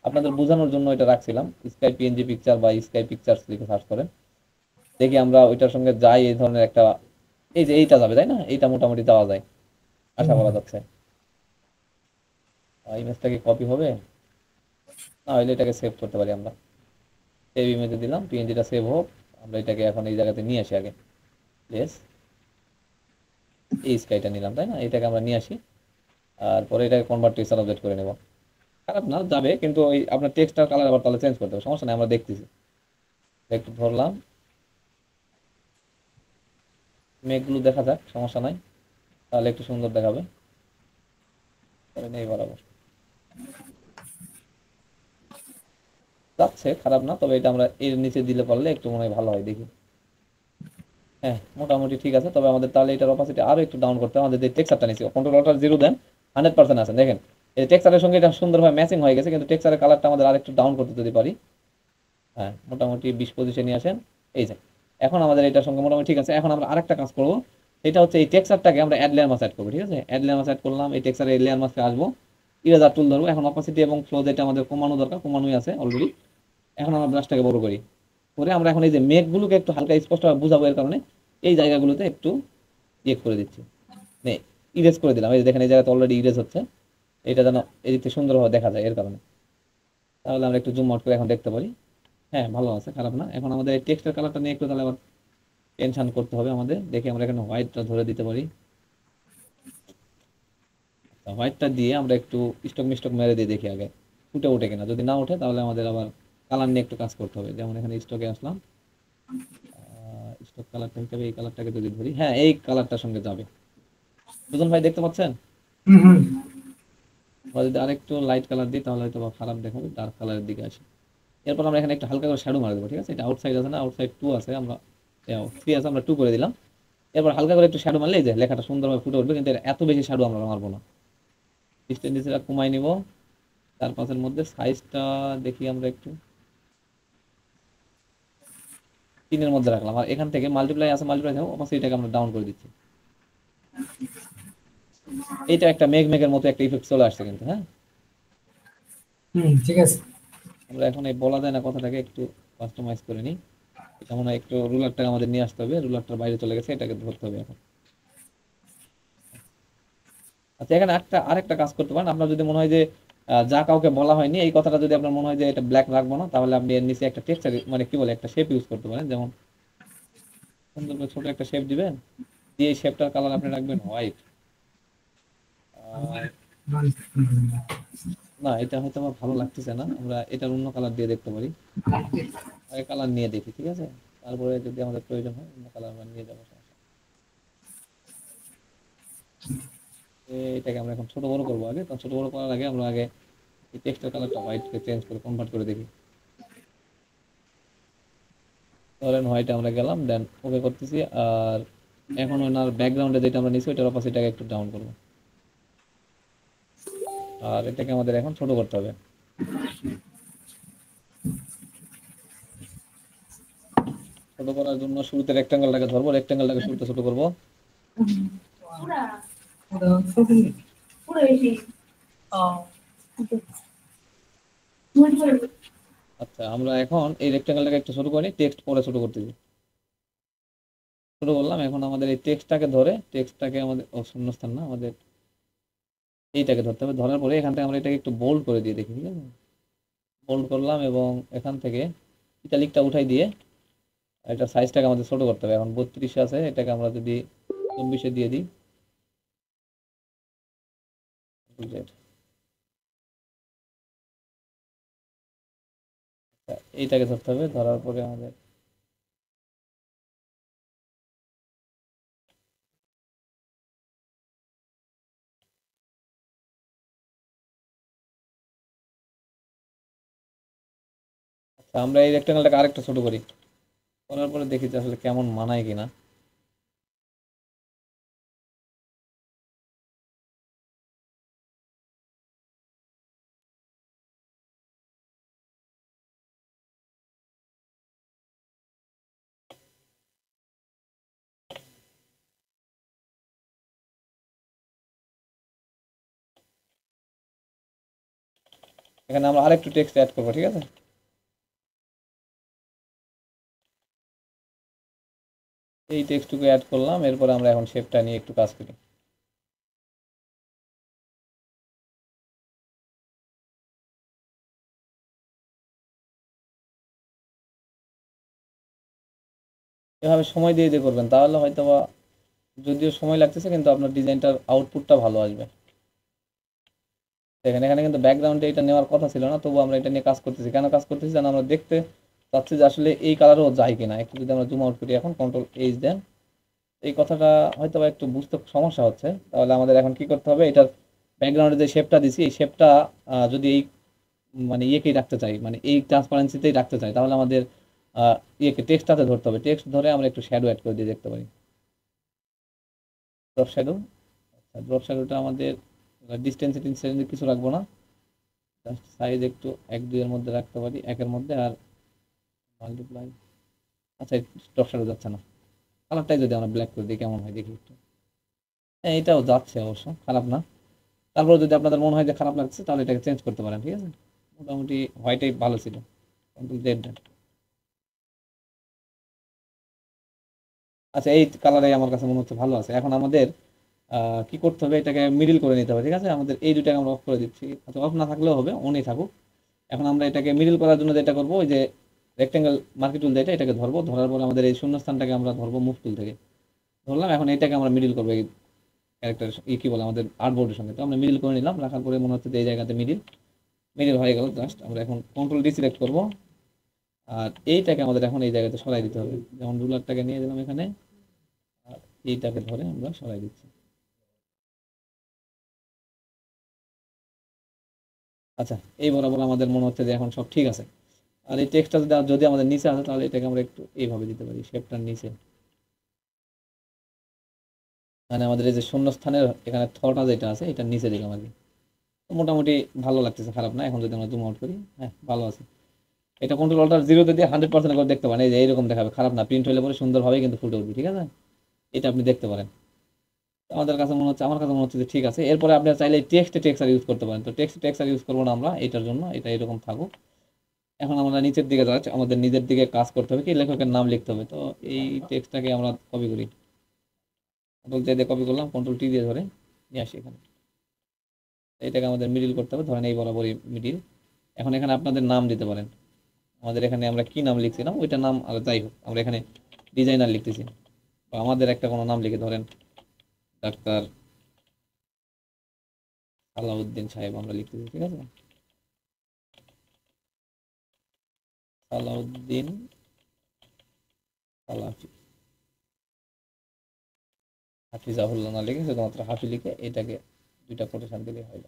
আপনাদের বোঝানোর জন্য এটা রাখছিলাম, স্কাই পিএনজি পিকচার বা স্কাই পিকচার্স লিখে সার্চ করেন, দেখি আমরা ওইটার সঙ্গে যাই এই ধরনের একটা, এই যে এইটা যাবে তাই না, এইটা মোটামুটি দেওয়া যায় আশা করা যাচ্ছে। ইমেজটা কি কপি হবে? না হলে এটাকে সেভ করতে পারি আমরা, সেভ ইমেজে দিলাম, পিএনজিটা সেভ হোক, আমরা এটাকে এখন এই জায়গাতে নিয়ে আসি আগে, প্লেস এই স্কাইটা নিলাম তাই না, এটাকে আমরা নিয়ে আসি, আর পরে এটাকে কনভার্ট টু স্টার অবজেক্ট করে নেব। খারাপ না, যাবে, কিন্তু ওই আপনার টেক্সটার কালার আবার তাহলে চেঞ্জ করতে হবে, সমস্যা নেই, আমরা দেখতেছি। একটু ধরলাম, মেঘগুলো দেখা যাক, সমস্যা নাই, তাহলে একটু সুন্দর দেখাবে, তবে নেই বরাবর যাচ্ছে, খারাপ না, তবে এটা আমরা এর নিচে দিলে পারলে একটু মনে হয় ভালো হয়, দেখি। হ্যাঁ, মোটামুটি ঠিক আছে, তবে আমাদের তাহলে এটার অপাসিটি আরো একটু ডাউন করতে হবে, আমাদের যে টেক্সচারটা নিচ্ছি কন্ট্রোল অল্টার জিরো দেন, 100% আছে দেখেন, এই টেক্সচারের সঙ্গে এটা সুন্দরভাবে ম্যাচিং হয়ে গেছে, কিন্তু টেক্সচারের কালারটা আমাদের আরেকটু ডাউন করতে যদি পারি। হ্যাঁ, মোটামুটি 20 পজিশনে আসেন, এই যে এখন আমাদের এটার সঙ্গে মোটামুটি ঠিক আছে। এখন আমরা আরেকটা কাজ করবো, সেটা হচ্ছে এই টেক্সচারটাকে আমরা অ্যাড লেয়ার মাস্ক অ্যাড করবো, ঠিক আছে? অ্যাড লেয়ার মাস্ক অ্যাড করলাম, এই টেক্সচার এই লেয়ার মাস্কে আসবো, ইরেজার টুল ধরবো। এখন অপাসিটি এবং ফ্লো যেটা আমাদের কমানো দরকার, কমানোই আছে অলরেডি। এখন আমরা ব্রাশটাকে বড় করি, করে আমরা এখন এই যে মেঘগুলোকে একটু হালকা স্পষ্টভাবে বুঝাবো, এর কারণে এই জায়গাগুলোতে একটু ইয়ে করে দিচ্ছি, মানে ইরেজ করে দিলাম। এই যে দেখেন এই জায়গাতে অলরেডি ইরেজ হচ্ছে, এটা যেন এদিকে সুন্দরভাবে দেখা যায় এর কারণে। তাহলে আমরা একটু জুম আউট করে এখন দেখতে পারি। হ্যাঁ, ভালো আছে, খারাপ না। এখন আমাদের এই টেক্সটের কালারটা নিয়ে একটু তাহলে আবার টেনশন করতে হবে আমাদের। দেখি আমরা এখানে হোয়াইটটা ধরে দিতে পারি, হোয়াইটটা দিয়ে আমরা একটু স্টক মিস্টক মেরে দিয়ে দেখি আগে ফুটে ওঠে কিনা। যদি না ওঠে তাহলে আমাদের আবার কালার নিয়ে একটু কাজ করতে হবে। যেমন এখানে স্টকে আসলাম, স্টক কালারটা হিসেবে এই কালারটাকে যদি ধরি, হ্যাঁ এই কালারটার সঙ্গে যাবে। দুজন ভাই দেখতে পাচ্ছেন? হুম হুম আমরা যদি আরেকটু লাইট কালার দিই তাহলে হয়তো বা খারাপ দেখাবে, ডার্ক কালারের দিকে আসি। এরপর আমরা এখানে একটু হালকা করে শ্যাডো মারা দেবো, ঠিক আছে? এটা আউটসাইড আছে না, আউটসাইড 2 আছে, আমরা 3 আছে, আমরা 2 করে দিলাম। এরপর হালকা করে একটু শ্যাডো মারলে এই যে লেখাটা সুন্দরভাবে ফুটে উঠবে, কিন্তু এর এত বেশি শ্যাডো আমরা মারবো না, ডিস্টেন্সটা কমাই নিব। চার পাঁচের মধ্যে সাইজটা দেখি আমরা একটু 3-এর মধ্যে রাখলাম। আর এখান থেকে মাল্টিপ্লাই আছে, মাল্টিপ্লাই থাকো, অপাসিটিটাকে আমরা ডাউন করে দিচ্ছি। এইটা একটা মেঘ মেঘের মতো একটা ইফেক্ট চলে আসছে কিন্তু। হ্যাঁ, ঠিক আছে। আমরা এখন এই বলা যায় না কথাটাকে একটু কাস্টমাইজ করে নিই। এটা মনে হয় একটু রুলারটাকে আমাদের নিয়ে আসতে হবে, রুলারটার বাইরে চলে গেছে, এটাকে ধরতে হবে এখন। আচ্ছা, এখানে আরেকটা কাজ করতে পারেন। আপনার যদি মনে হয় যে যা কাউকে বলা হয়নি এই কথাটা যদি আপনার মনে হয় যে এটা ব্ল্যাক রাখবো না, তাহলে আপনি এর নিচে একটা টেক্সচার, মানে কি বলে, একটা শেপ ইউজ করতে পারেন। যেমন সুন্দর করে ছোট একটা শেপ দিবেন, দিয়ে এই শেপটার কালার আপনি রাখবেন হোয়াইট। না, এটা হয়তো আমার ভালো লাগতেছে না, আমরা এটার অন্য কালার দিয়ে দেখতে পারি। আগে কালার নিয়ে দেখি, ঠিক আছে? তারপরে যদি আমাদের প্রয়োজন হয় অন্য কালার আমরা নিয়ে যাবো, সমস্যা নেই। এটাকে আমরা এখন ছোট বড় করবো। আগে তো ছোট বড় করার আগে আমরা আগে এই টেক্সটের কালারটা হোয়াইটকে চেঞ্জ করে কনভার্ট করে দেখি। ধরেন হোয়াইটে আমরা গেলাম, দেন ওকে করতেছি। আর এখন ওনার ব্যাকগ্রাউন্ডে যেটা আমরা নিচ্ছি ওইটার অপাসিটিটাকে একটু ডাউন করবো। আর এটাকে আমাদের এখন ছোট করতে হবে। ছোট করার জন্য শুরুতে রেক্টাঙ্গেলটাকে ধরবো, রেক্টাঙ্গেলটাকে শুরুতে ছোট করবো। আচ্ছা, আমরা এখন এই রেক্টাঙ্গেলটাকে একটু ছোট করে টেক্সট পরে ছোট করতেছি। ছোট করলাম। এখন আমাদের এই টেক্সটটাকে ধরে, টেক্সটটাকে আমাদের শূন্যস্থান না, আমাদের এইটাকে ধরতে হবে। ধরার পরে এখান থেকে আমরা এটাকে একটু বোল্ড করে দিয়ে দেখি, ঠিক আছে? বোল্ড করলাম এবং এখান থেকে ইটালিকটা উঠাই দিয়ে এটা সাইজটাকে আমাদের ছোট করতে হবে। এখন 32 আছে, এটাকে আমরা যদি 24-এ দিয়ে দিই, এইটাকে ধরতে হবে। ধরার পরে আমাদের আচ্ছা, আমরা এই রেক্টাঙ্গেলটাকে আরেকটু ছোট করি, করার পরে দেখি যে আসলে কেমন মানায় কিনা। এখানে আমরা আরেকটু টেক্সট অ্যাড করবো, ঠিক আছে? এই টেক্সটটুকু অ্যাড করলাম। এরপরে আমরা এখন শেপটা নিয়ে একটু কাজ করি। এভাবে সময় দিয়ে দিয়ে করবেন, তাহলে হয়তো বা, যদিও সময় লাগতেছে কিন্তু আপনার ডিজাইনটার আউটপুটটা ভালো আসবে। দেখেন এখানে কিন্তু ব্যাকগ্রাউন্ডে এটা নেওয়ার কথা ছিল না, তবু আমরা এটা নিয়ে কাজ করতেছি। কেন কাজ করতেছি জানো? আমরা দেখতে চাচ্ছি যে আসলে এই কালারও যায় কিনা। একটু যদি আমরা জুম আউট করি, এখন কন্ট্রোল H দেন, এই কথাটা হয়তো বা একটু বুঝতে সমস্যা হচ্ছে। তাহলে আমাদের এখন কি করতে হবে, এটার ব্যাকগ্রাউন্ডে যে শেপটা দিছি এই শেপটা যদি এই মানে ইয়েকেই রাখতে চাই, মানে এই ট্রান্সপারেন্সিতেই রাখতে চাই, তাহলে আমাদের ইয়েকে টেক্সটটাতে ধরতে হবে। টেক্সট ধরে আমরা একটু শ্যাডো অ্যাড করে দিয়ে দেখতে পারি, ড্রপ শ্যাডো। আচ্ছা, ড্রপ শ্যাডোটা আমাদের ডিস্টেন্স কিছু রাখবো না, জাস্ট সাইজ একটু 1-2 এর মধ্যে রাখতে পারি, 1-এর মধ্যে। আর মাল্টিপ্লাই, আচ্ছা ড্রপ শ্যাডো যাচ্ছে না, কালারটাই যদি আমরা ব্ল্যাক করে দিই কেমন হয় দেখি একটু। হ্যাঁ, এটাও যাচ্ছে অবশ্য, খারাপ না। তারপর যদি আপনাদের মনে হয় যে খারাপ লাগছে তাহলে এটাকে চেঞ্জ করতে পারেন, ঠিক আছে। মোটামুটি হোয়াইটই ভালো ছিল, কন্ট্রোল জেড। আচ্ছা, এই কালারে আমার কাছে মনে হচ্ছে ভালো আছে। এখন আমাদের কি করতে হবে, এটাকে মিডিল করে নিতে হবে, ঠিক আছে। আমাদের এই দুটাকে আমরা অফ করে দিচ্ছি, আচ্ছা অফ না থাকলেও হবে, অনই থাকুক। এখন আমরা এটাকে মিডিল করার জন্য যেটা করবো, ওই যে রেক্টেঙ্গেল মার্কি টুল দিয়ে এটাকে ধরবো, ধরার পর আমাদের এই শূন্যস্থানটাকে আমরা ধরবো মুভ টুল থেকে, ধরলাম। এখন এটাকে আমরা মিডিল করবো এই ক্যারেক্টার কি বলে আমাদের আর্টবোর্ডের সঙ্গে। তো আমরা মিডিল করে নিলাম, রাখার পরে মনে হচ্ছে যে এই জায়গাতে মিডিল মিডিল হয়ে গেল। জাস্ট আমরা এখন কন্ট্রোল ডি সিলেক্ট করবো, আর এইটাকে আমাদের এখন এই জায়গাতে সরাই দিতে হবে। যেমন রুলারটাকে নিয়ে দিলাম এখানে, আর এইটাকে ধরে আমরা সরাই দিচ্ছি। আচ্ছা, এই বরাবর আমাদের মনে হচ্ছে যে এখন সব ঠিক আছে। আর এই টেক্সটটা যদি যদি আমাদের নিচে আসে তাহলে এটাকে আমরা একটু এইভাবে দিতে পারি, শেপটার নিচে। মানে আমাদের এই যে শূন্যস্থানের এখানে থটা যেটা আছে এটার নিচে দিলাম আর কি। তো মোটামুটি ভালো লাগতেছে, খারাপ না। এখন যদি আমরা জুম আউট করি, হ্যাঁ ভালো আছে। এটা কন্ট্রোল অল্টার জিরোতে দিয়ে 100% করে দেখতে পারেন, এই যে এইরকম দেখাবে, খারাপ না। প্রিন্ট হলে পরে সুন্দরভাবে কিন্তু ফুটে উঠবে, ঠিক আছে। এটা আপনি দেখতে পারেন। আমাদের কাছে মনে হচ্ছে, আমার কাছে মনে হচ্ছে যে ঠিক আছে। এরপরে আপনি চাইলে টেক্সচার ইউজ করতে পারেন। তো টেক্সচার ইউজ করবো না আমরা এটার জন্য, এটা এরকম থাকুক। এখন আমরা নিচের দিকে যাচ্ছি, আমাদের নিজের দিকে কাজ করতে হবে, কি লেখকের নাম লিখতে হবে। তো এই টেক্সটটাকে আমরা কপি করি, কন্ট্রোল জে দিয়ে কপি করলাম, কন্ট্রোল টি দিয়ে ধরে নিয়ে আসি এখানে। এটাকে আমাদের মিডিল করতে হবে, ধরেন এই বরাবরই মিডিল। এখন এখানে আপনাদের নাম দিতে পারেন। আমাদের এখানে আমরা কি নাম লিখছিলাম ওইটা নাম, আর যাই হোক আমরা এখানে ডিজাইনার লিখতেছি, বা আমাদের একটা কোনো নাম লিখে, ধরেন ডাক্তার সালাউদ্দিন সাহেব আমরা লিখতেছি, ঠিক আছে। সালাউদ্দিন সালাফি, হাফিজাহুল্লাহ না লিখে শুধুমাত্র হাফি লিখে এটাকে দুইটা কোটেশন দিলে হয়।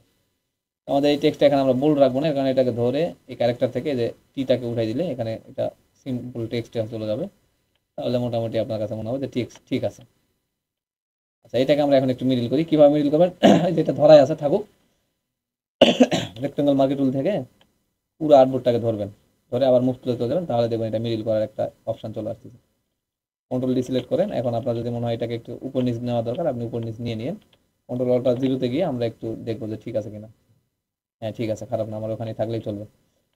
আমাদের এই টেক্সটটা এখানে আমরা বোল্ড রাখবো না, কারণ এটাকে ধরে এই ক্যারেক্টার থেকে যে টিটাকে উঠাই দিলে এখানে এটা সিম্পল টেক্সটে চলে যাবে। তাহলে মোটামুটি আপনার কাছে মনে হবে যে ঠিক ঠিক আছে। আচ্ছা, এটাকে আমরা এখন একটু মিডিল করি। কিভাবে মিডিল করবেন, যেটা ধরাই আছে থাকুক, রেক্টেঙ্গল মার্কি টুল থেকে পুরো আর্টবোর্ডটাকে ধরবেন, ধরে আবার মুভ তুলে চলে যাবেন, তাহলে দেখবেন এটা মিডিল করার একটা অপশন চলে আসতেছে। কন্ট্রোল ডি সিলেক্ট করেন। এখন আপনার যদি মনে হয় এটাকে একটু উপর নিচ নেওয়া দরকার, আপনি উপর নিচ নিয়ে নিন। কন্ট্রোল অল্টার জিরোতে গিয়ে আমরা একটু দেখবো যে ঠিক আছে কিনা। হ্যাঁ ঠিক আছে, খারাপ না, আমার ওখানে থাকলেই চলবে।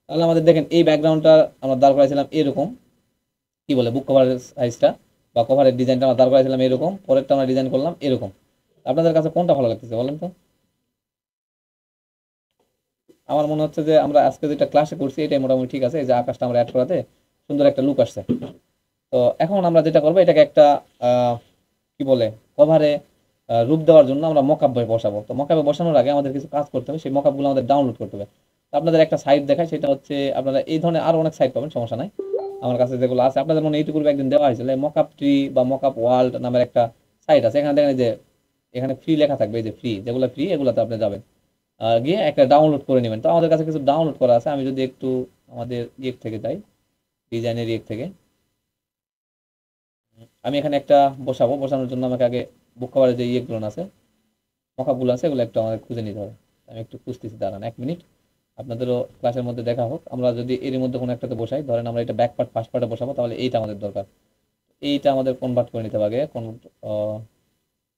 তাহলে আমাদের দেখেন এই ব্যাকগ্রাউন্ডটা আমরা দাঁড় করাইছিলাম এরকম, কি বলে বুক কভারের সাইজটা বা কভারের ডিজাইনটা আমরা দাঁড় করাইছিলাম এরকম, পরেরটা আমরা ডিজাইন করলাম এরকম। আপনাদের কাছে কোনটা ভালো লাগতেছে বলেন তো? আমার মনে হচ্ছে যে আমরা আজকে যেটা ক্লাসে করছি এটাই মোটামুটি ঠিক আছে। এই যে আকাশটা আমরা অ্যাড করাতে সুন্দর একটা লুক আসছে। তো এখন আমরা যেটা করবো, এটাকে একটা কি বলে কভারে রূপ দেওয়ার জন্য আমরা মকআপ বসাবো। তো মকআপে বসানোর আগে আমাদের কিছু কাজ করতে হবে, সেই মকআপগুলো আমাদের ডাউনলোড করতে হবে। তো আপনাদের একটা সাইট দেখায়, সেটা হচ্ছে আপনারা এই ধরনের আরো অনেক সাইট পাবেন, সমস্যা নাই। আমার কাছে যেগুলো আছে, আপনাদের মনে ইউটিউবে একদিন দেওয়া হয়েছিল মকআপ ট্রি বা মকআপ ওয়ার্ল্ড নামের একটা সাইট আছে। এখানে দেখেন যে এখানে ফ্রি লেখা থাকবে, এই যে ফ্রি, যেগুলো ফ্রি এগুলোতে আপনি যাবেন, গিয়ে একটা ডাউনলোড করে নেবেন। তো আমাদের কাছে কিছু ডাউনলোড করা আছে। আমি যদি একটু আমাদের ইয়ে থেকে যাই, ডিজাইনের ইয়ে থেকে, আমি এখানে একটা বসাবো। বসানোর জন্য আমাকে আগে বুক কভারের যে ইয়েগুলো আছে, মকাপগুলো আছে, এগুলো একটু আমাদের খুঁজে নিতে হবে। আমি একটু খুঁজতেছি, দাঁড়ান 1 মিনিট। আপনাদেরও ক্লাসের মধ্যে দেখা হোক। আমরা যদি এর মধ্যে কোনো একটাতে বসাই, ধরেন আমরা এটা ব্যাক পার্ট ফার্স্ট পার্টে বসাবো, তাহলে এইটা আমাদের দরকার। এইটা আমাদের কনভার্ট করে নিতে হবে আগে।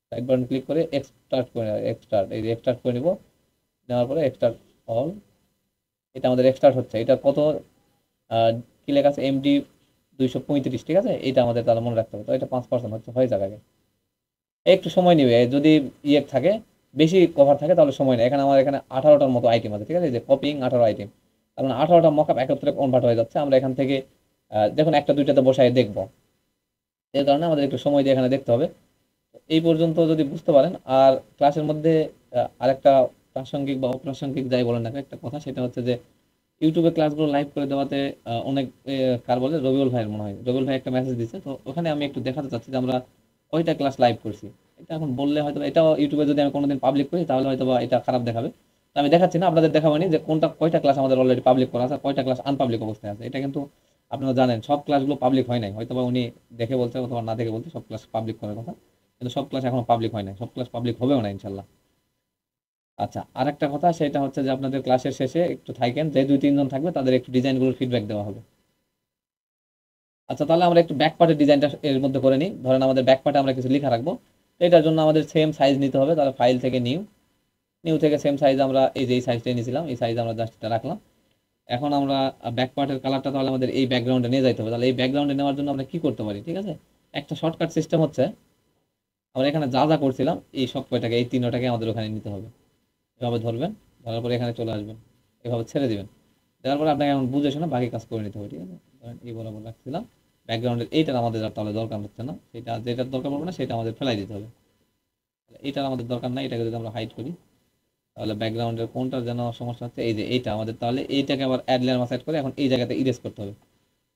সাইড বাটন ক্লিক করে এক্সট্রাক্ট করে এক্সট্রাক্ট, এই এক্সট্রাক্ট করে নিব। নেওয়ার পরে এক্সট্রাক্ট অল, এটা আমাদের এক্সট্রাক্ট হচ্ছে। এটা কত কি লেখা আছে, এমডি 235, ঠিক আছে। এটা আমাদের তাহলে মনে রাখতে হবে। তো এটা 5% হচ্ছে, হয়ে যাবে আগে। একটু সময় নেবে, যদি ইয়ে থাকে বেশি কভার থাকে তাহলে সময় নেই। এখানে আমার এখানে 18টার মতো আইটেম আছে, ঠিক আছে। এই যে কপিং 18 আইটেম, কারণ 18টা মকআপ একত্রে কনভার্ট হয়ে যাচ্ছে। আমরা এখান থেকে দেখুন একটা দুইটাতে বসায় দেখবো, এর কারণে আমাদের একটু সময় দিয়ে এখানে দেখতে হবে। এই পর্যন্ত যদি বুঝতে পারেন। আর ক্লাসের মধ্যে আরেকটা প্রাসঙ্গিক বা অপ্রাসঙ্গিক যাই বলেন না কেন, একটা কথা, সেটা হচ্ছে যে ইউটিউবে ক্লাসগুলো লাইভ করে দেওয়াতে অনেক কার বলে, রবিউল ভাইয়ের মনে হয়, রবিউল ভাই একটা মেসেজ দিচ্ছে। তো ওখানে আমি একটু দেখাতে চাচ্ছি যে আমরা কয়টা ক্লাস লাইভ করছি। এটা এখন বললে হয়তো এটাও ইউটিউবে যদি আমি কোনোদিন পাবলিক করি তাহলে হয়তো বা এটা খারাপ দেখাবে। তো আমি দেখাচ্ছি না, আপনাদের দেখাবনি যে কোনটা কয়টা ক্লাস আমাদের অলরেডি পাবলিক করা আছে, আর কয়টা ক্লাস আনপাবলিক অবস্থায় আছে। এটা কিন্তু আপনারা জানেন সব ক্লাসগুলো পাবলিক হয় নাই, হয়তো বা উনি দেখে বলছে অথবা না দেখে বলছে সব ক্লাস পাবলিক করার কথা, কিন্তু সব ক্লাস এখনো পাবলিক হয় নাই, সব ক্লাস পাবলিক হবেও না ইনশাল্লাহ। আচ্ছা, আরেকটা কথা, সেটা হচ্ছে যে আপনাদের ক্লাসের শেষে একটু থাকেন, যে 2-3 জন থাকবে তাদের একটু ডিজাইনগুলোর ফিডব্যাক দেওয়া হবে। আচ্ছা, তাহলে আমরা একটু ব্যাক পার্টের ডিজাইনটা এর মধ্যে করে নিই। ধরেন আমাদের ব্যাক পার্টে আমরা কিছু লেখা রাখবো, তো এটার জন্য আমাদের সেম সাইজ নিতে হবে। তাহলে ফাইল থেকে নিউ থেকে সেম সাইজ, আমরা এই যে এই সাইজটাই নিয়েছিলাম, এই সাইজ আমরা জাস্ট এটা রাখলাম। এখন আমরা ব্যাক পার্টের কালারটা তাহলে আমাদের এই ব্যাকগ্রাউন্ডে নিয়ে যাইতে হবে। তাহলে এই ব্যাকগ্রাউন্ডে নেওয়ার জন্য আমরা কি করতে পারি, ঠিক আছে? একটা শর্টকাট সিস্টেম হচ্ছে, আমরা এখানে যা যা করছিলাম এই সব কয়টাকে, এই তিনটাকে আমাদের ওখানে নিতে হবে। এভাবে ধরবেন, ধরার পরে এখানে চলে আসবেন, এভাবে ছেড়ে দিবেন। দেওয়ার পরে আপনাকে এখন বুঝে শোনা বাকি কাজ করে নিতে হবে, ঠিক আছে? ধরেন এই বরাবর রাখছিলাম, ব্যাকগ্রাউন্ডের এইটার আমাদের আর তাহলে দরকার হচ্ছে না, সেটা যেটার দরকার পড়বে না সেটা আমাদের ফেলাই দিতে হবে। এইটার আমাদের দরকার নাই, এটাকে যদি আমরা হাইড করি তাহলে ব্যাকগ্রাউন্ডের কোনটার যেন সমস্যা হচ্ছে, এই যে এইটা আমাদের, তাহলে এইটাকে আবার অ্যাড লেয়ার মাস অ্যাড করে এখন এই জায়গাতে ইরেজ করতে হবে।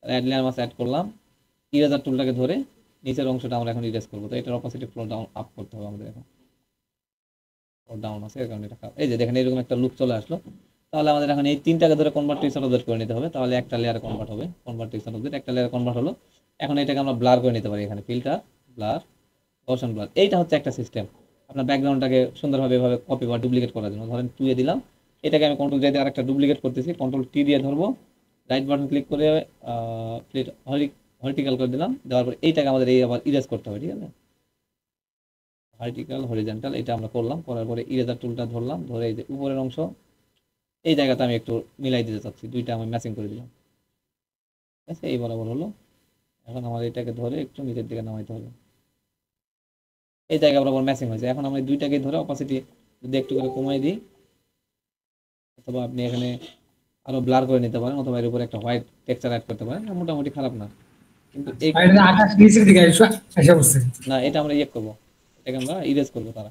অ্যাড লেয়ার মাস অ্যাড করলাম, ইরেজার টুলটাকে ধরে নিচের অংশটা আমরা এখন ইরেজ করবো। তো এটার অপোসিটে ফ্লো ডাউন আপ করতে হবে আমাদের, এখন ডাউন আছে এর কারণে এটা খারাপ। এই যে দেখেন এরকম একটা লুক চলে আসলো। তাহলে আমাদের এখন এই তিনটাকে ধরে কনভার্ট টু ইসার অবজেক্ট করে নিতে হবে। তাহলে একটা লেয়ারে কনভার্ট হবে, কনভার্ট টু ইসার অবজেক্ট, একটা লেয়ারে কনভার্ট হলো। এখন এটাকে আমরা ব্লার করে নিতে পারি, এখানে ফিল্টার, ব্লার, গসন ব্লার। এইটা হচ্ছে একটা সিস্টেম আপনার ব্যাকগ্রাউন্ডটাকে সুন্দরভাবে এভাবে কপি বা ডুপ্লিকেট করার জন্য। ধরেন 2 এ দিলাম, এটাকে আমি কন্ট্রোল জে দিয়ে আরেকটা ডুপ্লিকেট করতেছি, কন্ট্রোল টি দিয়ে ধরবো, রাইট বাটন ক্লিক করে ভার্টিক্যাল করে দিলাম। দেওয়ার পর এইটাকে আমাদের এই আবার ইরেজ করতে হবে, ঠিক আছে? ভার্টিক্যাল, হরিজন্টাল, এটা আমরা করলাম। করার পরে ইরেজার টুলটা ধরলাম, ধরে এই যে উপরের অংশ এই জায়গাতে আমি একটু মিলাই দিতে চাচ্ছি, দুইটা আমি ম্যাচিং করে দিলাম, ঠিক আছে? এই বরাবর হলো। এখন আমার এটাকে ধরে একটু নিচের দিকে নামাইতে হবে, এই জায়গা বরাবর ম্যাচিং হয়েছে। এখন আমরা এই দুইটাকে ধরে অপাসিটি যদি একটু করে কমাই দিই, অথবা আপনি এখানে আরো ব্লার করে নিতে পারেন, অথবা এর উপরে একটা হোয়াইট টেক্সচার অ্যাড করতে পারেন, মোটামুটি খারাপ না। কিন্তু এই আর এটা আকাশ নিচের দিকে এসে বসছে। না, এটা আমরা ইয়ে করবো, এটাকে আমরা ইরেজ করবো তারা।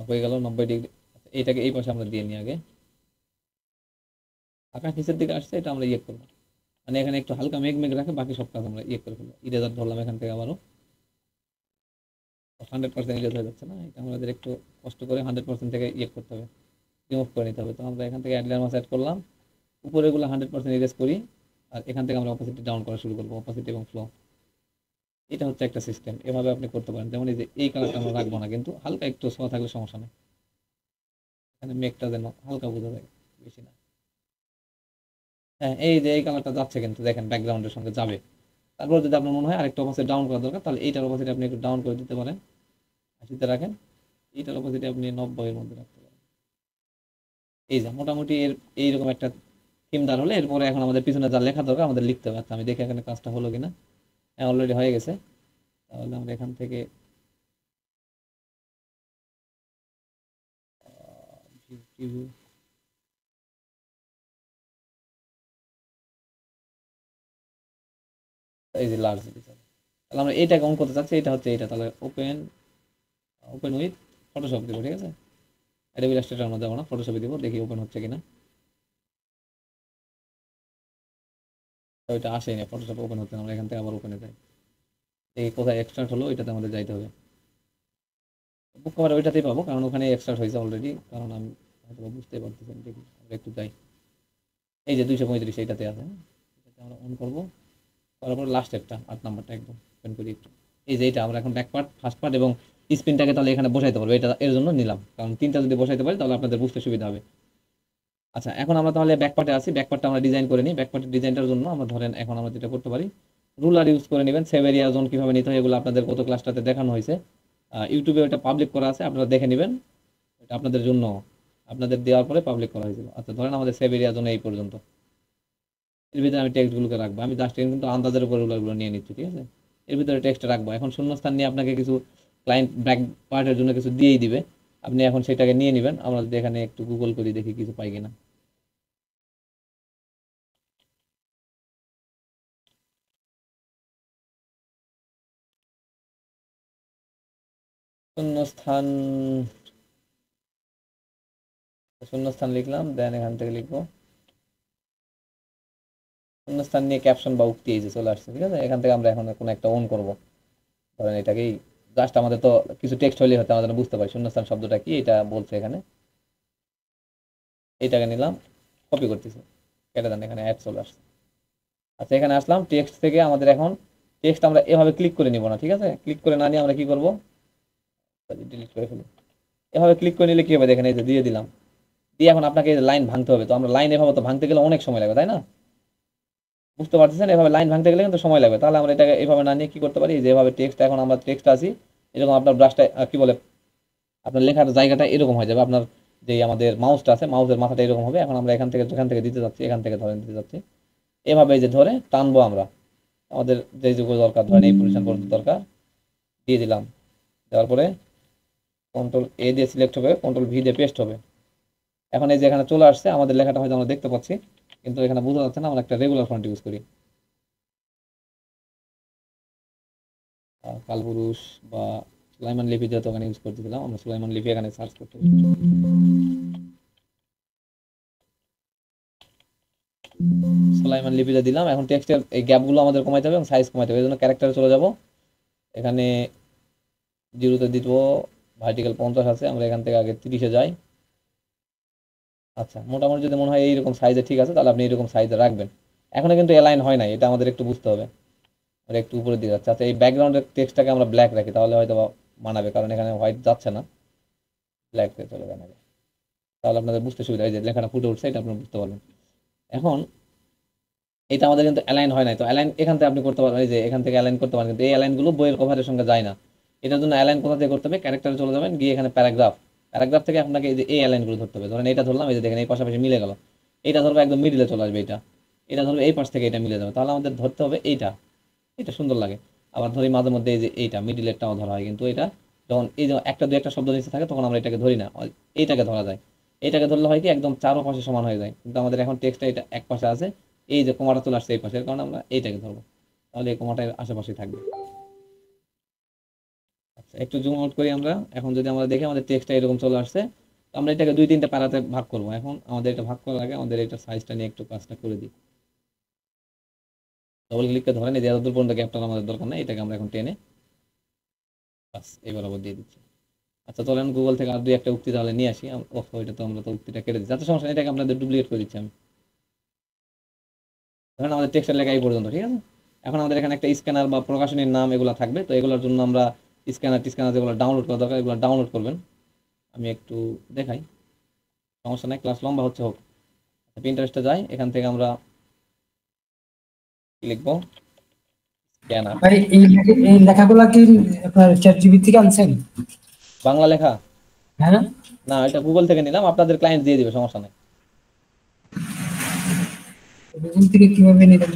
হয়ে গেল 90 ডিগ্রি। এইটাকে এই পাশে আমরা দিয়ে নিই আগে, আকাশ নিচের দিকে আসছে, এটা আমরা ইয়ে করবো, মানে এখানে একটু হালকা মেঘ মেঘ রাখে, বাকি সব কাজ আমরা ইয়ে করে ফেলবো। ইরেজার ধরলাম এখান থেকে আবারও, 100% ইরেজ হয়ে যাচ্ছে না, এটা আমাদের একটু কষ্ট করে 100% থেকে ইয়ে করতে হবে, রিমুভ করে নিতে হবে। তো আমরা এখান থেকে অ্যাড মাস অ্যাড করলাম, উপরেগুলো 100% ইরেজ করি, আর এখান থেকে আমরা অপোসিটি ডাউন করা শুরু করবো, অপোসিটি এবং ফ্লো। এটা হচ্ছে একটা সিস্টেম, এভাবে আপনি করতে পারেন। যেমন এই যে এই কালারটা আমরা রাখবো না, কিন্তু হালকা একটু সোয়া থাকলে সমস্যা নেই, এখানে মেঘটা যেন হালকা বোঝা যায়, বেশি না। হ্যাঁ, এই যে এই কালারটা যাচ্ছে, কিন্তু দেখেন ব্যাকগ্রাউন্ডের সঙ্গে যাবে। তারপর যদি আপনার মনে হয় আরেকটা অপোসিট ডাউন করা দরকার, তাহলে এইটার অপোসিটি আপনি একটু ডাউন করে দিতে পারেন, 80-তে রাখেন। এইটার অপোসিটি আপনি 90-এর মধ্যে রাখতে পারেন। এই যে মোটামুটি এর এইরকম একটা থিম দাঁড় হলে, এরপরে এখন আমাদের পিছনে যা লেখা দরকার আমাদের লিখতে হবে। আচ্ছা, আমি দেখি এখানে কাজটা হলো কিনা। হ্যাঁ, অলরেডি হয়ে গেছে। তাহলে আমরা এখান থেকে view, এই যে লার্জ, তাহলে আমরা এইটাকে অন করতে চাচ্ছি, এটা হচ্ছে এইটা। তাহলে ওপেন উইথ ফটোশপ দিব, ঠিক আছে? অ্যাডোবি ইলাস্ট্রেটর আমরা যাবো না, ফটোশপে দিব, দেখি ওপেন হচ্ছে কিনা। ওইটা আসেই না, ফটোশপ ওপেন হচ্ছে না, আমরা এখান থেকে আবার ওপেনে যাই, দেখি কোথায় এক্সট্রাক্ট হলো, এটাতে আমাদের যাইতে হবে। বুক কভার ওইটাতেই পাবো, কারণ ওখানে এক্সট্রাক্ট হয়েছে অলরেডি, কারণ আমি হয়তো বুঝতে পারতেছি। দেখি আমরা একটু যাই, এই যে 235 এইটাতে আছে, এটাতে আমরা অন করবো। করার পর লাস্ট একটা 8 নাম্বারটা একদম ওপেন করি একটু। এই যে এইটা আমরা এখন ব্যাক পার্ট, ফার্স্ট পার্ট এবং স্পিনটাকে তাহলে এখানে বসাইতে পারবো, এটা এর জন্য নিলাম, কারণ তিনটা যদি বসাইতে পারি তাহলে আপনাদের বুঝতে সুবিধা হবে। আচ্ছা, এখন আমরা তাহলে ব্যাক পার্টে আসি, ব্যাক পার্টটা আমরা ডিজাইন করে নিই। ব্যাক পার্টের ডিজাইনটার জন্য আমরা ধরেন এখন আমরা যেটা করতে পারি, রুলার ইউজ করে নেবেন। সেভ এরিয়া জোন কীভাবে নিতে হয় এগুলো আপনাদের গত ক্লাসটাতে দেখানো হয়েছে, ইউটিউবে ওটা পাবলিক করা আছে, আপনারা দেখে নেবেন। এটা আপনাদের জন্য, আপনাদের দেওয়ার পরে পাবলিক করা হয়েছিল। আচ্ছা, ধরেন আমাদের সেভ এরিয়া জোন এই পর্যন্ত, এর ভিতরে আমি টেক্সটগুলোকে রাখবো। আমি জাস্ট কিন্তু আন্দাজের উপর রুলারগুলো নিয়ে নিচ্ছি, ঠিক আছে? এর ভিতরে টেক্সট রাখবো। এখন শূন্যস্থান নিয়ে আপনাকে কিছু ক্লায়েন্ট ব্যাক পার্টের জন্য কিছু দিয়েই দিবে, আপনি এখন সেটাকে নিয়ে নেবেন। আমরা যদি এখানে একটু গুগল করি, দেখি কিছু পাই কিনা। শূন্যস্থান, শূন্যস্থান লিখলাম, দেন এখান থেকে লিখবো শূন্যস্থান নিয়ে ক্যাপশন বা উক্তি, এই যে চলে আসছে, ঠিক আছে? এখান থেকে আমরা এখন কোনো একটা অন করবো। ধরেন এটাকেই জাস্ট, আমাদের তো কিছু টেক্সট হলেই হয়তো আমাদের বুঝতে পারি শূন্যস্থান শব্দটা কি, এটা বলছে এখানে। এইটাকে নিলাম, কপি করতেছি, কেটে দেন, এখানে অ্যাড চলে আসছে। আচ্ছা, এখানে আসলাম, টেক্সট থেকে আমাদের এখন টেক্সট আমরা এভাবে ক্লিক করে নিব না, ঠিক আছে? ক্লিক করে না নিয়ে আমরা কি করবো, ডিলিট করে ফেলি। এভাবে ক্লিক করে নিলে কি হবে, দেখেন এই যে দিয়ে দিলাম, দিয়ে এখন আপনাকে লাইন ভাঙতে হবে। তো আমরা লাইন এভাবে তো ভাঙতে গেলে অনেক সময় লাগবে, তাই না? বুঝতে পারতেছেন? এভাবে লাইন ভাঙতে গেলে কিন্তু সময় লাগবে। তাহলে আমরা এটাকে এভাবে না নিয়ে কি করতে পারি, যেভাবে টেক্সট এখন আমরা টেক্সট আছি, এরকম আপনার ব্রাশটা কি বলে, আপনার লেখার জায়গাটা এরকম হয়ে যাবে। আপনার যে আমাদের মাউসটা আছে, মাউসের মাথাটা এরকম হবে। এখন আমরা এখান থেকে যেখান থেকে দিতে যাচ্ছি, এখান থেকে ধরেন দিতে যাচ্ছি, এভাবে এই যে ধরে টানবো আমরা। আমাদের যে যেগুলো দরকার, ধরেন এই পজিশন পর্যন্ত দরকার, দিয়ে দিলাম। দেওয়ার পরে কন্ট্রোল এ দিয়ে সিলেক্ট হবে, কন্ট্রোল ভি দিয়ে পেস্ট হবে। এখন এই যে এখানে চলে আসছে, আমাদের লেখাটা হয়তো আমরা দেখতে পাচ্ছি, কিন্তু এখানে বোঝা যাচ্ছে না। আমরা একটা রেগুলার ফন্ট ইউজ করি, কালপুরুষ বা সুলাইমান লিপি যেহেতু ওখানে ইউজ করতেছিলাম, আমরা সুলাইমান লিপি এখানে সার্চ করতে পারি। সুলাইমান লিপিতে দিলাম। এখন টেক্সটের এই গ্যাপগুলো আমাদের কমাইতে হবে এবং সাইজ কমাইতে হবে। এই জন্য ক্যারেক্টারে চলে যাব, এখানে জিরোতে দিব, ভার্টিক্যাল 50 আছে, আমরা এখান থেকে আগে 30-এ যাই। আচ্ছা, মোটামুটি যদি মনে হয় এইরকম সাইজে ঠিক আছে, তাহলে আপনি এরকম সাইজে রাখবেন। এখনো কিন্তু অ্যালাইন হয় নাই, এটা আমাদের একটু বুঝতে হবে। আমরা একটু উপরে দিয়ে যাচ্ছে। আচ্ছা, এই ব্যাকগ্রাউন্ডের টেক্সটটাকে আমরা ব্ল্যাক রাখি, তাহলে হয়তো মানাবে, কারণ এখানে হোয়াইট যাচ্ছে না। ব্ল্যাক চলে যাবে, তাহলে আপনাদের বুঝতে সুবিধা হয় যে লেখাটা ফুটে উঠছে, এটা আপনি বুঝতে পারবেন। এখন এটা আমাদের কিন্তু অ্যালাইন হয় নাই, তো অ্যালাইন এখান থেকে আপনি করতে পারবেন, এই যে এখান থেকে অ্যালাইন করতে পারেন, কিন্তু এই অ্যালাইনগুলো বইয়ের কভারের সঙ্গে যায় না। এটার জন্য অ্যালাইন কোথা থেকে করতে হবে, ক্যারেক্টারে চলে যাবেন, গিয়ে এখানে প্যারাগ্রাফ, প্যারাগ্রাফ থেকে আপনাকে এই যে এই অ্যালাইনগুলো ধরতে হবে। ধরেন এটা ধরলাম, এই যে দেখেন এই পাশাপাশি মিলে গেল। এটা ধরবে একদম মিডিলে চলে আসবে, এটা ধরবে এই পাশ থেকে এটা মিলে যাবে। তাহলে আমাদের ধরতে হবে এইটা, এটা সুন্দর লাগে। আবার ধরি মাঝে মধ্যে এই যে এইটা মিডিলেরটাও ধরা হয়, কিন্তু এটা যখন এই যে একটা দু একটা শব্দ নিচে থাকে, তখন আমরা এটাকে ধরি না, এইটাকে ধরা যায়। এইটাকে ধরলে হয় কি, একদম চারো পাশে সমান হয়ে যায়। কিন্তু আমাদের এখন টেক্সটটা এটা এক পাশে আছে, এই যে কমাটা চলে আসছে এই পাশে, এর কারণে আমরা এইটাকে ধরবো, তাহলে এই কমাটা আশেপাশে থাকবে। আচ্ছা, একটু জুম আউট করি আমরা। এখন যদি আমরা দেখি আমাদের টেক্সটটা এরকম চলে আসছে, তো আমরা এটাকে 2-3টে প্যারাতে ভাগ করবো। এখন আমাদের এটা ভাগ করার আগে আমাদের এটা সাইজটা নিয়ে একটু কাজটা করে দিই। ডবল ক্লিককে ধরেন, এই যে এতদূর পর্যন্ত গ্যাপটা আমাদের দরকার নেই, এটাকে আমরা এখন টেনে বাস এই বরাবর দিয়ে দিচ্ছি। আচ্ছা, চলেন গুগল থেকে আর দুই একটা উক্তি তাহলে নিয়ে আসি। এটা তো আমরা তো উক্তিটা কেটে দিচ্ছি, আচ্ছা সমস্যা নেই, এটাকে আপনাদের ডুপ্লিকেট করে দিচ্ছি আমি। ধরেন আমাদের টেক্সটের লেখা এই পর্যন্ত, ঠিক আছে। এখন আমাদের এখানে একটা স্ক্যানার বা প্রকাশনীর নাম এগুলো থাকবে, তো এগুলোর জন্য আমরা স্ক্যানার যেগুলো ডাউনলোড করা দরকার, এগুলো ডাউনলোড করবেন। আমি একটু দেখাই, সমস্যা নেই, ক্লাস লম্বা হচ্ছে হোক। পিন্টারেস্টে যাই, এখান থেকে আমরা কি লিখবো, স্ক্যানার। ভাই এই লেখাগুলা কি আপনার চ্যাট জিপিটি থেকে আনছেন? বাংলা লেখা হ্যাঁ না? না, এটা গুগল থেকে নিলাম, আপনাদের ক্লায়েন্ট দিয়ে দিবে, সমস্যা নেই। গুগল থেকে কিভাবে নিলেন?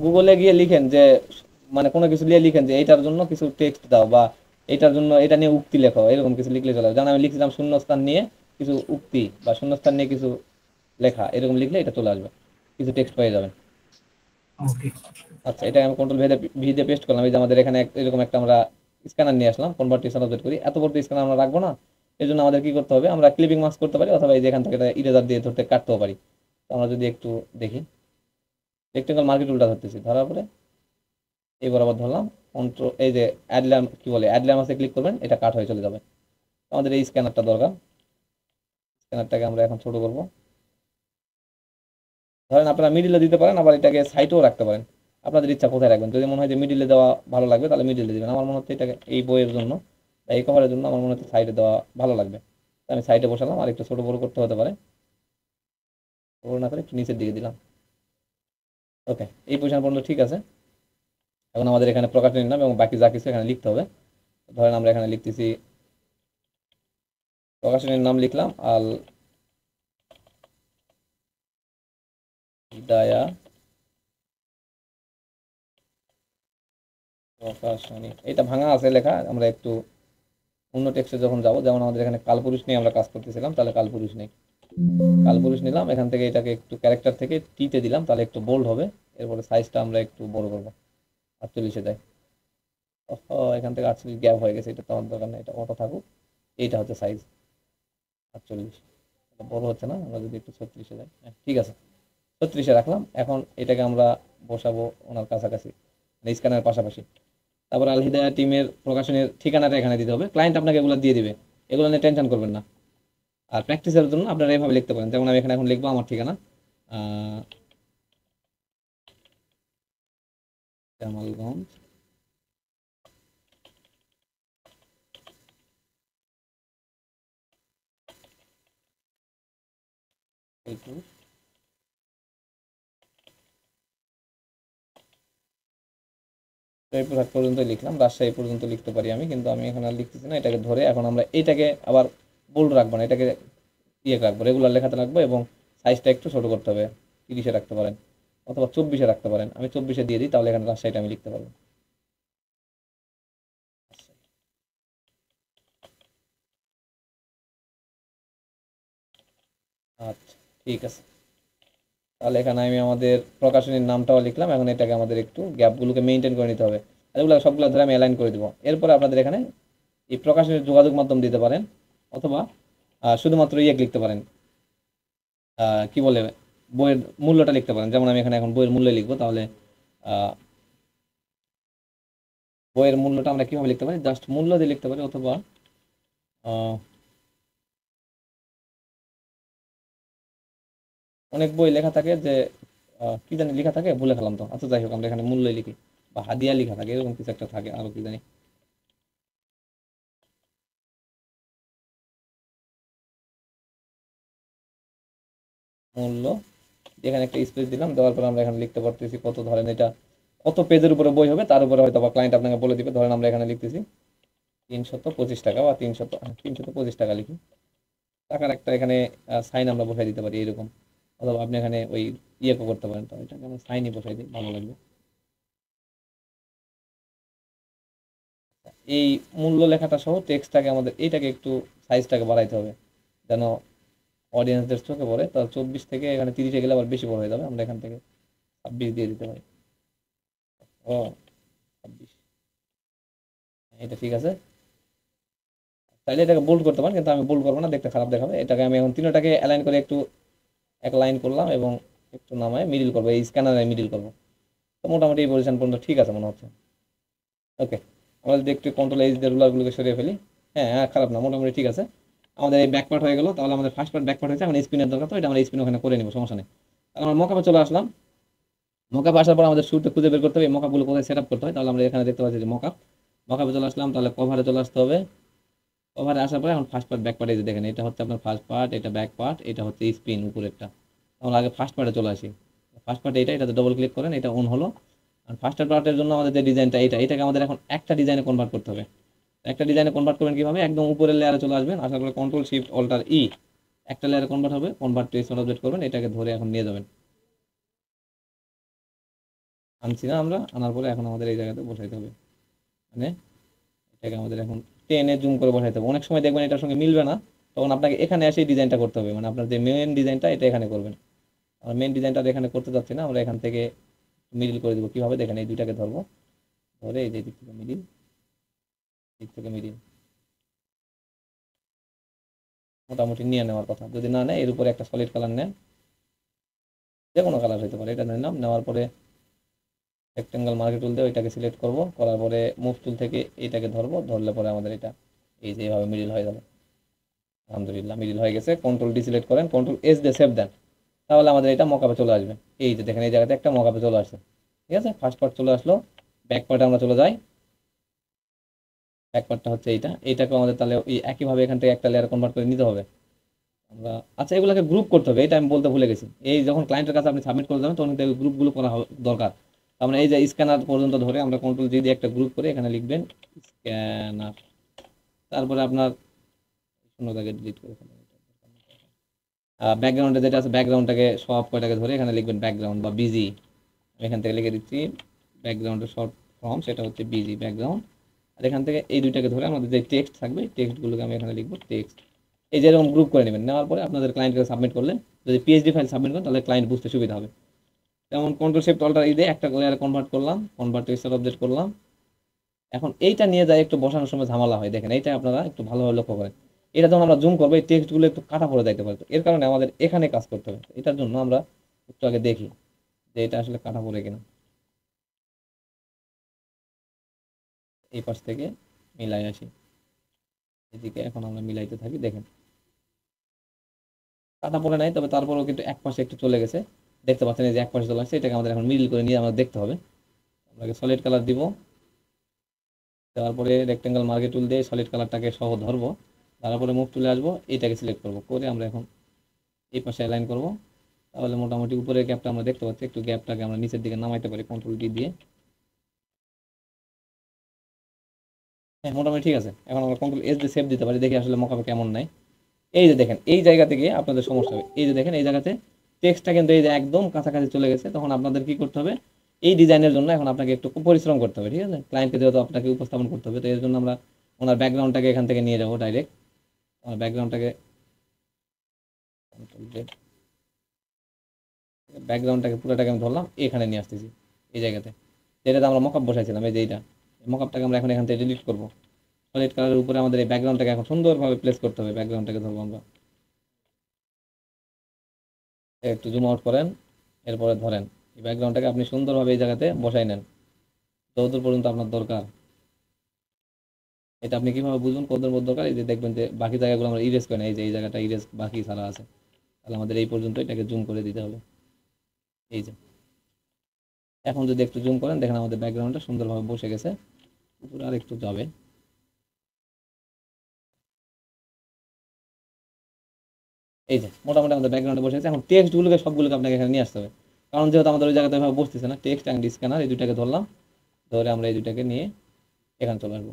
গুগলে গিয়ে লিখেন যে, মানে কোনো কিছু দিয়ে লিখেন যে এইটার জন্য কিছু টেক্সট দাও, বা এইটার জন্য এটা নিয়ে উক্তি লেখো, এরকম কিছু লিখলে চলে যাবে। যেমন আমি লিখছিলাম শূন্যস্থান নিয়ে কিছু উক্তি, বা শূন্যস্থান নিয়ে কিছু লেখা, এরকম লিখলে এটা চলে আসবে, কিছু টেক্সট পেয়ে যাবেন। ওকে। আচ্ছা, এটা আমি কন্ট্রোল ভি দিয়ে পেস্ট করলাম। এই যে আমাদের এখানে এরকম একটা আমরা স্ক্যানার নিয়ে আসলাম, কনভার্টেশন অবজেক্ট করি। এত বড় স্ক্যানার আমরা রাখবো না, এই জন্য আমাদের কি করতে হবে, আমরা ক্লিপিং মাস্ক করতে পারি, অথবা এই যে এখান থেকে ইরেজার দিয়ে ধরতে কাটতেও পারি। তো আমরা যদি একটু দেখি, রেক্টেঙ্গল মার্কেট উল্টা ধরতেছি, ধরার পরে এই বরাবর ধরলাম, কন্ট্রোল এই যে অ্যাডলাম কি বলে অ্যাডলাম আছে, ক্লিক করবেন, এটা কাট হয়ে চলে যাবে। আমাদের এই স্ক্যানারটা দরকার, স্ক্যানারটাকে আমরা এখন ছোট করব। ধরেন আপনারা মিডিলে দিতে পারেন, আবার এটাকে সাইডেও রাখতে পারেন, আপনাদের ইচ্ছা কোথায় রাখবেন। যদি মনে হয় যে মিডিলে দেওয়া ভালো লাগবে, তাহলে মিডিলে দিবেন। আমার মনে হচ্ছে এটাকে এই বইয়ের জন্য বা এই কভারের জন্য আমার মনে হচ্ছে সাইডে দেওয়া ভালো লাগবে, তো আমি সাইডে বসালাম। আর একটু ছোট বড় করতে হতে পারে, বড় না করে একটু নিচের দিকে দিলাম। ওকে, এই পজিশন পর্যন্ত ঠিক আছে। এখন আমাদের এখানে প্রকাশনীর নাম এবং বাকি যা কিছু এখানে লিখতে হবে। ধরেন আমরা এখানে লিখতেছি, প্রকাশনীর নাম লিখলাম আল হিদায়া প্রকাশনী। এটা ভাঙা আছে লেখা, আমরা একটু অন্য টেক্সটে যখন যাব, যেমন আমাদের এখানে কালপুরুষ নিয়ে আমরা কাজ করতেছিলাম, তাহলে কালপুরুষ নেই, কালপুরুষ নিলাম। এখান থেকে এটাকে একটু ক্যারেক্টার থেকে টিতে দিলাম, তাহলে একটু বোল্ড হবে। এরপরে সাইজটা আমরা একটু বড় করবো, 48-এ যাই। এখান থেকে 48 গ্যাপ হয়ে গেছে, এটা তো আমার দরকার নেই, এটা অটো থাকুক। এইটা হচ্ছে সাইজ 48, এটা বড় হচ্ছে না, আমরা যদি একটু 36-এ যাই, হ্যাঁ ঠিক আছে, 36-এ রাখলাম। এখন এটাকে আমরা বসাবো ওনার কাছাকাছি, স্ক্যানের পাশাপাশি। তারপর আল হিদায়া টিমের প্রকাশনের ঠিকানাটা এখানে দিতে হবে, ক্লায়েন্ট আপনাকে এগুলো দিয়ে দিবে, এগুলো নিয়ে টেনশন করবেন না। আর প্র্যাকটিসের জন্য আপনারা এইভাবে লিখতে পারেন, যেমন আমি এখানে এখন লিখবো আমার ঠিকানা, জামালগঞ্জ, জয়পুরহাট পর্যন্ত লিখলাম, রাজশাহী পর্যন্ত লিখতে পারি আমি, কিন্তু আমি এখন আর লিখতেছি না। এটাকে ধরে এখন আমরা এটাকে আবার বোল্ড রাখবো না, এটাকে রাখবো, রেগুলার লেখাতে রাখবো, এবং সাইজটা একটু ছোট করতে হবে, 30-এ রাখতে পারেন অথবা 24-এ রাখতে পারেন। আমি 24-এ দিয়ে দিই, তাহলে এখানে রাজশাহীটা আমি লিখতে পারবো। আচ্ছা, ঠিক আছে। তাহলে এখানে আমি আমাদের প্রকাশনীর নামটাও লিখলাম। এখন এটাকে আমাদের একটু গ্যাপগুলোকে মেনটেন করে নিতে হবে, আর এগুলো সবগুলো ধরে আমি অ্যালাইন করে দিব। এরপরে আপনাদের এখানে এই প্রকাশনীর যোগাযোগ মাধ্যম দিতে পারেন, অথবা শুধুমাত্র লিখতে পারেন, কি বলে, বইয়ের মূল্যটা লিখতে পারেন। যেমন আমি এখানে এখন বইয়ের মূল্য লিখবো, তাহলে বইয়ের মূল্যটা আমরা কিভাবে লিখতে পারি, জাস্ট মূল্য দিয়ে লিখতে পারি, অথবা অনেক বই লেখা থাকে যে কি জানি লেখা থাকে, ভুলে খেলাম তো। আচ্ছা, যাই হোক, আমরা এখানে মূল্য লিখি, বা হাদিয়া লেখা থাকে, এরকম কিছু একটা থাকে, আরো কি জানি, মূল্য। এখানে একটা স্পেস দিলাম, দেওয়ার পর আমরা এখানে লিখতে পারতেছি কত, ধরেন এটা কত পেজের উপরে বই হবে তার উপরে হয়তো বা ক্লায়েন্ট আপনাকে বলে দিবে। ধরেন আমরা এখানে লিখতেছি 325 টাকা, বা 325 টাকা লিখি। টাকার একটা এখানে সাইন আমরা বসাই দিতে পারি এরকম, অথবা আপনি এখানে ওই করতে পারেন। তো এটাকে আমি সাইনই বসাই দিই, ভালো লাগবে। এই মূল্য লেখাটা সহ টেক্সটটাকে আমাদের এইটাকে একটু সাইজটাকে বাড়াইতে হবে, যেন অডিয়েন্সদের চোখে পড়ে। তো 24 থেকে এখানে 30-এ গেলে আবার বেশি বড় হয়ে যাবে। আমরা এখান থেকে 26 দিয়ে দিতে পারি। ও, 26, এটা ঠিক আছে। তাহলে এটাকে বোল্ড করতে পারেন, কিন্তু আমি বোল্ড করবো না, দেখতে খারাপ দেখাবে। এটাকে আমি এখন তিনটাকে অ্যালাইন করে একটু এক লাইন করলাম, এবং একটু নামায় মিডিল করবো, এই স্ক্যানারে মিডিল করবো। তো মোটামুটি এই পজিশন পর্যন্ত ঠিক আছে মনে হচ্ছে। ওকে, আমরা যদি একটু কন্ট্রোল এইচ দিয়ে রুলারগুলোকে সরিয়ে ফেলি, হ্যাঁ হ্যাঁ, খারাপ না, মোটামুটি ঠিক আছে। আমাদের এই ব্যাক পার্ট হয়ে গেল। তাহলে আমাদের ফার্স্ট পার্ট ব্যাক পার্ট হয়েছে, এখন স্পিনের দরকার, তো এটা আমরা স্পিন ওখানে করে নিব, সমস্যা নেই। তাহলে আমরা মকাপে চলে আসলাম। মকাপে আসার পর আমাদের শুরুতে খুঁজে বের করতে হবে এই মকাপগুলো কোথায় সেট আপ করতে হয়। তাহলে আমরা এখানে দেখতে পাচ্ছি যে মকাপে চলে আসলাম। তাহলে কভারে চলে আসতে হবে। কভারে আসার পরে এখন ফার্স্ট পার্ট ব্যাক পার্ট, এই যে দেখেন, এটা হচ্ছে আপনার ফার্স্ট পার্ট, এটা ব্যাক পার্ট, এটা হচ্ছে স্পিন উপরেরটা। আমরা আগে ফার্স্ট পার্টে চলে আসি। ফার্স্ট পার্ট এটাতে ডবল ক্লিক করেন, এটা অন হলো। আর ফার্স্ট পার্টের জন্য আমাদের যে ডিজাইনটা, এটাকে আমাদের এখন একটা ডিজাইনে কনভার্ট করতে হবে। একটা ডিজাইনে কনভার্ট করবেন কিভাবে, একদম উপরের লেয়ারে চলে আসবেন, আসার পরে কন্ট্রোল শিফট অল্টার ই, একটা লেয়ারে কনভার্ট হবে, কনভার্ট টু স্মার্ট অবজেক্ট করবেন, এটাকে ধরে এখন নিয়ে যাবেন। আনছি না আমরা, আনার পরে এখন আমাদের এই জায়গাতে বসাইতে হবে, মানে এটাকে আমাদের এখন টেনে জুম করে বসাইতে হবে। অনেক সময় দেখবেন এটার সঙ্গে মিলবে না, তখন আপনাকে এখানে এসে ডিজাইনটা করতে হবে, মানে আপনার যে মেন ডিজাইনটা এটা এখানে করবেন। আমরা মেন ডিজাইনটা এখানে করতে যাচ্ছি না, আমরা এখান থেকে মিডিল করে দেবো। কিভাবে দেখেন, এই দুইটাকে ধরবো, ধরে এই যে দিক থেকে মিডিল, দিক থেকে মিডিল মোটামুটি নিয়ে নেওয়ার কথা। যদি না নেয়, এর উপরে একটা সলিড কালার নেন, যে কোনো কালার হতে পারে, এটা নিলাম। নেওয়ার পরে রেক্টেঙ্গেল মার্কে টুল দিয়ে এটাকে সিলেক্ট করব, করার পরে মুভ টুল থেকে এটাকে ধরবো, ধরলে পরে আমাদের এটা এই যে এইভাবে মিডিল হয়ে যাবে। আলহামদুলিল্লাহ, মিডিল হয়ে গেছে। কন্ট্রোল ডি সিলেক্ট করেন, কন্ট্রোল এস দিয়ে সেভ দেন, তাহলে আমাদের এটা মকআপে চলে আসবে। এই যে দেখেন, এই জায়গাতে একটা মকআপে চলে আসছে। ঠিক আছে, ফার্স্ট পার্ট চলে আসলো। ব্যাক পার্টে আমরা চলে যাই। ব্যাক পার্টটা হচ্ছে এইটাকে আমাদের তাহলে এই একইভাবে এখান থেকে একটা লেয়ার কনভার্ট করে নিতে হবে আমরা। আচ্ছা, এগুলোকে গ্রুপ করতে হবে, এটা আমি বলতে ভুলে গেছি। এই যখন ক্লায়েন্টের কাছে আপনি সাবমিট করে দেবেন, তখন কিন্তু গ্রুপগুলো করা দরকার। আমরা এই যে স্ক্যানার পর্যন্ত ধরে আমরা কন্ট্রোল জি দিয়ে একটা গ্রুপ করে এখানে লিখবেন স্ক্যানার, তারপরে আপনার শূন্যটাকে ডিলিট করে ফেলবেন। ব্যাকগ্রাউন্ডে যেটা আছে, ব্যাকগ্রাউন্ডটাকে সব কয়টাকে ধরে এখানে লিখবেন ব্যাকগ্রাউন্ড বা বিজি। এখান থেকে লিখে দিচ্ছি ব্যাকগ্রাউন্ডের শর্ট ফর্ম, সেটা হচ্ছে বিজি ব্যাকগ্রাউন্ড। আর এখান থেকে এই দুইটাকে ধরে আমাদের যে টেক্সট থাকবে, টেক্সটগুলোকে আমি এখানে লিখবো টেক্সট। এই যে এরকম গ্রুপ করে নেবেন। নেওয়ার পরে আপনাদের ক্লায়েন্টকে সাবমিট করলে, যদি পিএইচডি ফাইল সাবমিট করেন, তাহলে ক্লায়েন্ট বুঝতে সুবিধা হবে। যেমন কন্ট্রোল শিফট অল্টার এই দিয়ে একটা লেয়ারে কনভার্ট করলাম, কনভার্ট টু স্টার অবজেক্ট করলাম। এখন এইটা নিয়ে যায় একটু বসানোর সময় ঝামেলা হয়, দেখেন এইটা আপনারা একটু ভালোভাবে লক্ষ্য করেন। এটা যখন আমরা জুম করবো, এই টেক্সটগুলো একটু কাটা পড়ে যাইতে পারে, এর কারণে আমাদের এখানে কাজ করতে হবে। এটার জন্য আমরা একটু আগে দেখি যে এটা আসলে কাটা পড়ে কিনা। এই পাশ থেকে মিলাই আসি, এদিকে এখন আমরা মিলাইতে থাকি। দেখেন কাটা পড়ে নাই, তবে তারপরেও কিন্তু এক পাশে একটু চলে গেছে, দেখতে পাচ্ছেন এই যে এক পাশে চলে আসছে। এটাকে আমাদের এখন মিডল করে নিয়ে আমাদের দেখতে হবে। আমরা সলিড কালার দিব, দেওয়ার পরে রেক্টেঙ্গেল মার্কে টুল দিয়ে সলিড কালারটাকে সহ ধরবো, তারপরে মুভ টুলে আসবো, এইটাকে সিলেক্ট করবো, করে আমরা এখন এই পাশে অ্যালাইন করবো। তাহলে মোটামুটি উপরের গ্যাপটা আমরা দেখতে পাচ্ছি। একটু গ্যাপটাকে আমরা নিচের দিকে নামাইতে পারি কন্ট্রোল ডি দিয়ে। হ্যাঁ মোটামুটি ঠিক আছে। এখন আমরা কন্ট্রোল এস দিয়ে সেভ দিতে পারি, দেখি আসলে মকআপে কেমন নাই। এই যে দেখেন এই জায়গা থেকে আপনাদের সমস্যা হবে, এই যে দেখেন এই জায়গাতে টেক্সটটা কিন্তু এই যে একদম কাছাকাছি চলে গেছে। তখন আপনাদের কি করতে হবে, এই ডিজাইনের জন্য এখন আপনাকে একটু পরিশ্রম করতে হবে, ঠিক আছে? ক্লায়েন্টকে যেহেতু আপনাকে উপস্থাপন করতে হবে, তো এর জন্য আমরা ওনার ব্যাকগ্রাউন্ডটাকে এখান থেকে নিয়ে যাবো ডাইরেক্ট। আমার ব্যাকগ্রাউন্ডটাকে পুরোটাকে আমি ধরলাম, এখানে নিয়ে আসতেছি এই জায়গাতে, যেটাতে আমরা মকআপ বসাইছিলাম। এই যে এইটা মকআপটাকে আমরা এখন এখান থেকে ডিলিট করবো। সলিড কালারের উপরে আমাদের এই ব্যাকগ্রাউন্ডটাকে এখন সুন্দরভাবে প্লেস করতে হবে। ব্যাকগ্রাউন্ডটাকে ধরবো আমরা, একটু জুম আউট করেন, এরপরে ধরেন এই ব্যাকগ্রাউন্ডটাকে আপনি সুন্দরভাবে এই জায়গাতে বসাই নেন যতদূর পর্যন্ত আপনার দরকার। এটা আপনি কিভাবে বুঝবেন কতদূর মধ্যে দরকার? এই যে দেখবেন যে বাকি জায়গাগুলো আমরা ইরেজ করি না, এই যে এই জায়গাটা ইরেজ বাকি ছাড়া আছে, তাহলে আমাদের এই পর্যন্ত এটাকে জুম করে দিতে হবে। এই যে এখন যদি একটু জুম করেন দেখেন আমাদের ব্যাকগ্রাউন্ডটা সুন্দরভাবে বসে গেছে। উপরে আর একটু যাবে, এই যে মোটামুটি আমাদের ব্যাকগ্রাউন্ডে বসে গেছে। এখন টেক্সটগুলোকে সবগুলোকে আপনাকে এখানে নিয়ে আসতে হবে, কারণ যেহেতু আমাদের ওই জায়গাতে এভাবে বসতেছে না। টেক্সট অ্যান্ড স্ক্যানার এই দুইটাকে ধরলাম, ধরে আমরা এই দুইটাকে নিয়ে এখানে চলে আসবো।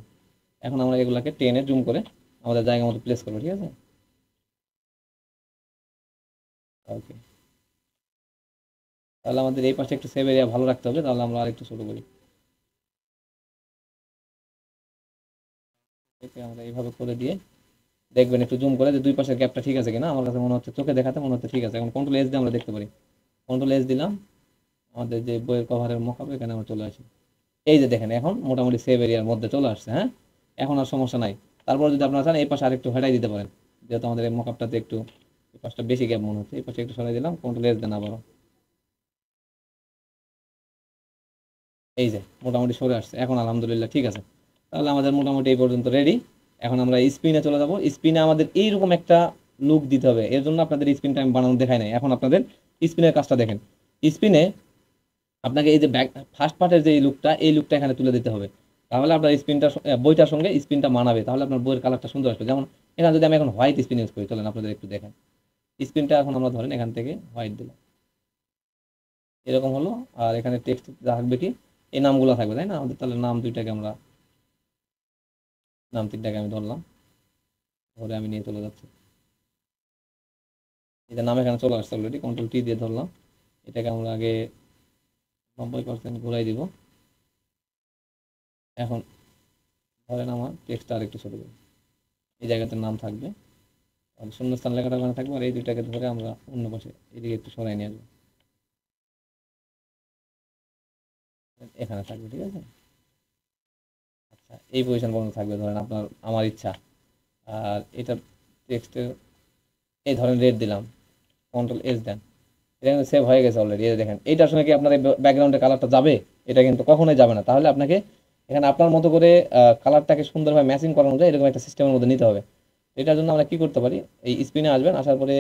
এখন আমরা এগুলাকে টেনে জুম করে আমাদের জায়গা মতো প্লেস করবো, ঠিক আছে? ওকে, তাহলে আমাদের এই পাশে একটু সেভ এরিয়া ভালো রাখতে হবে, তাহলে আমরা আরেকটু ছোট করি। একে আমরা এইভাবে করে দিয়ে দেখবেন একটু জুম করে যে দুই পাশের গ্যাপটা ঠিক আছে কিনা। আমার কাছে মনে হচ্ছে, চোখে দেখাতে মনে হচ্ছে ঠিক আছে। এখন কন্ট্রোল এস দিয়ে আমরা দেখতে পারি, কন্ট্রোল এস দিলাম, আমাদের যে বইয়ের কভারের মকআপ এখানে আমরা চলে আসি। এই যে দেখেন এখন মোটামুটি সেভ এরিয়ার মধ্যে চলে আসছে। হ্যাঁ, এখন আর সমস্যা নাই। তারপর যদি আপনারা চান এই পাশে আরেকটু হটাই দিতে পারেন, যেহেতু আমাদের এই মকআপটাতে একটু এই পাশটা বেশি গ্যাপ মনে হচ্ছে, এই পাশে একটু সরাই দিলাম, কন্ট্রোল এস দেন আবারও। এই যে মোটামুটি সরে আসছে, এখন আলহামদুলিল্লাহ ঠিক আছে। তাহলে আমাদের মোটামুটি এই পর্যন্ত রেডি। এখন আমরা স্পিনে চলে যাবো। স্পিনে আমাদের এইরকম একটা লুক দিতে হবে, এর জন্য আপনাদের স্পিনটা আমি বানানো দেখাই নাই। এখন আপনাদের স্পিনের কাজটা দেখেন। স্পিনে আপনাকে এই যে ব্যাক ফার্স্ট পার্টের যে লুকটা, এই লুকটা এখানে তুলে দিতে হবে, তাহলে আপনার স্পিনটা বইটার সঙ্গে স্পিনটা মানাবে, তাহলে আপনার বইয়ের কালারটা সুন্দর আসবে। যেমন এখানে যদি আমি এখন হোয়াইট স্পিন ইউজ করি, চলেন আপনাদের একটু দেখেন। স্পিনটা এখন আমরা ধরেন এখান থেকে হোয়াইট দিলাম, এরকম হলো। আর এখানে টেক্সট থাকবে কি, এই নামগুলো থাকবে, তাই না? আমাদের তাহলে নাম দুইটাকে আমরা, নাম তিনটাকে আমি ধরলাম, ধরে আমি নিয়ে চলে যাচ্ছি। এটা নাম এখানে চলে আসছে অলরেডি, কন্ট্রোল টি দিয়ে ধরলাম। এটাকে আমরা আগে 90% ঘুরাই দিব। এখন ধরেন আমার টেক্সটটা আর একটু ছোট করি, এই জায়গাতে নাম থাকবে আর শূন্যস্থান লেখাটা ওখানে থাকবে। আর এই দুইটাকে ধরে আমরা অন্য পাশে এদিকে একটু সরাই নিয়ে আসবো, এখানে থাকবে, ঠিক আছে? আচ্ছা, এই পজিশন পর্যন্ত থাকবে ধরেন আপনার, আমার ইচ্ছা। আর এটা টেক্সটের এই ধরেন রেড দিলাম, কন্ট্রোল এস দেন, এটা কিন্তু সেভ হয়ে গেছে অলরেডি। এই দেখেন এইটার সঙ্গে কি আপনার ব্যাকগ্রাউন্ডের কালারটা যাবে? এটা কিন্তু কখনোই যাবে না। তাহলে আপনাকে এখানে আপনার মতো করে কালারটাকে সুন্দরভাবে ম্যাচিং করানো যায়, এরকম একটা সিস্টেমের মধ্যে নিতে হবে। এটার জন্য আমরা কি করতে পারি, এই স্পিনে আসবেন, আসার পরে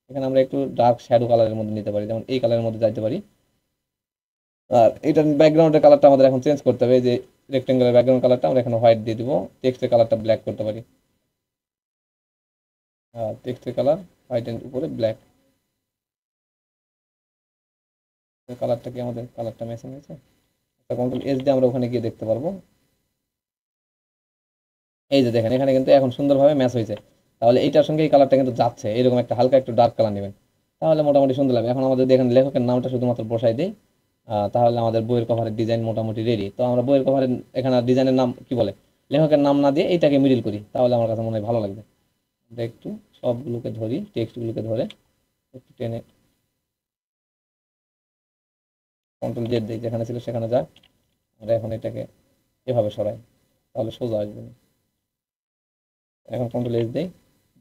এখানে আমরা একটু ডার্ক শ্যাডো কালারের মধ্যে নিতে পারি, যেমন এই কালারের মধ্যে যাইতে পারি। আর এটার ব্যাকগ্রাউন্ডের কালারটা আমাদের এখন চেঞ্জ করতে হবে, যে রেক্টেঙ্গেলের ব্যাকগ্রাউন্ড কালারটা আমরা এখানে হোয়াইট দিয়ে দিব, টেক্সটের কালারটা ব্ল্যাক করতে পারি। টেক্সটের কালার হোয়াইটের উপরে ব্ল্যাক, কালারটা কি আমাদের কালারটা ম্যাচিং হয়েছে? কন্ট্রোল এস দিয়ে আমরা ওখানে গিয়ে দেখতে পারবো। এই যে দেখেন এখানে কিন্তু এখন সুন্দরভাবে ম্যাচ হয়েছে। তাহলে এইটার সঙ্গে এই কালারটা কিন্তু যাচ্ছে, এরকম একটা হালকা একটু ডার্ক কালার নেবেন, তাহলে মোটামুটি সুন্দর লাগবে। এখন আমাদের দেখেন লেখকের নামটা শুধুমাত্র বসাই দিই, তাহলে আমাদের বইয়ের কভারের ডিজাইন মোটামুটি রেডি। তো আমরা বইয়ের কভারের এখানে ডিজাইনের নাম কি বলে, লেখকের নাম না দিয়ে এইটাকে মিডিল করি, তাহলে আমার কাছে মনে হয় ভালো লাগবে। আমরা একটু সবগুলোকে ধরি, টেক্সটগুলোকে ধরে একটু টেনে কন্ট্রোল জেড দিই, যেখানে ছিল সেখানে যাক। আমরা এখন এটাকে এভাবে সরাই, তাহলে সোজা আসবে না। এখন কন্ট্রোল এস দেই,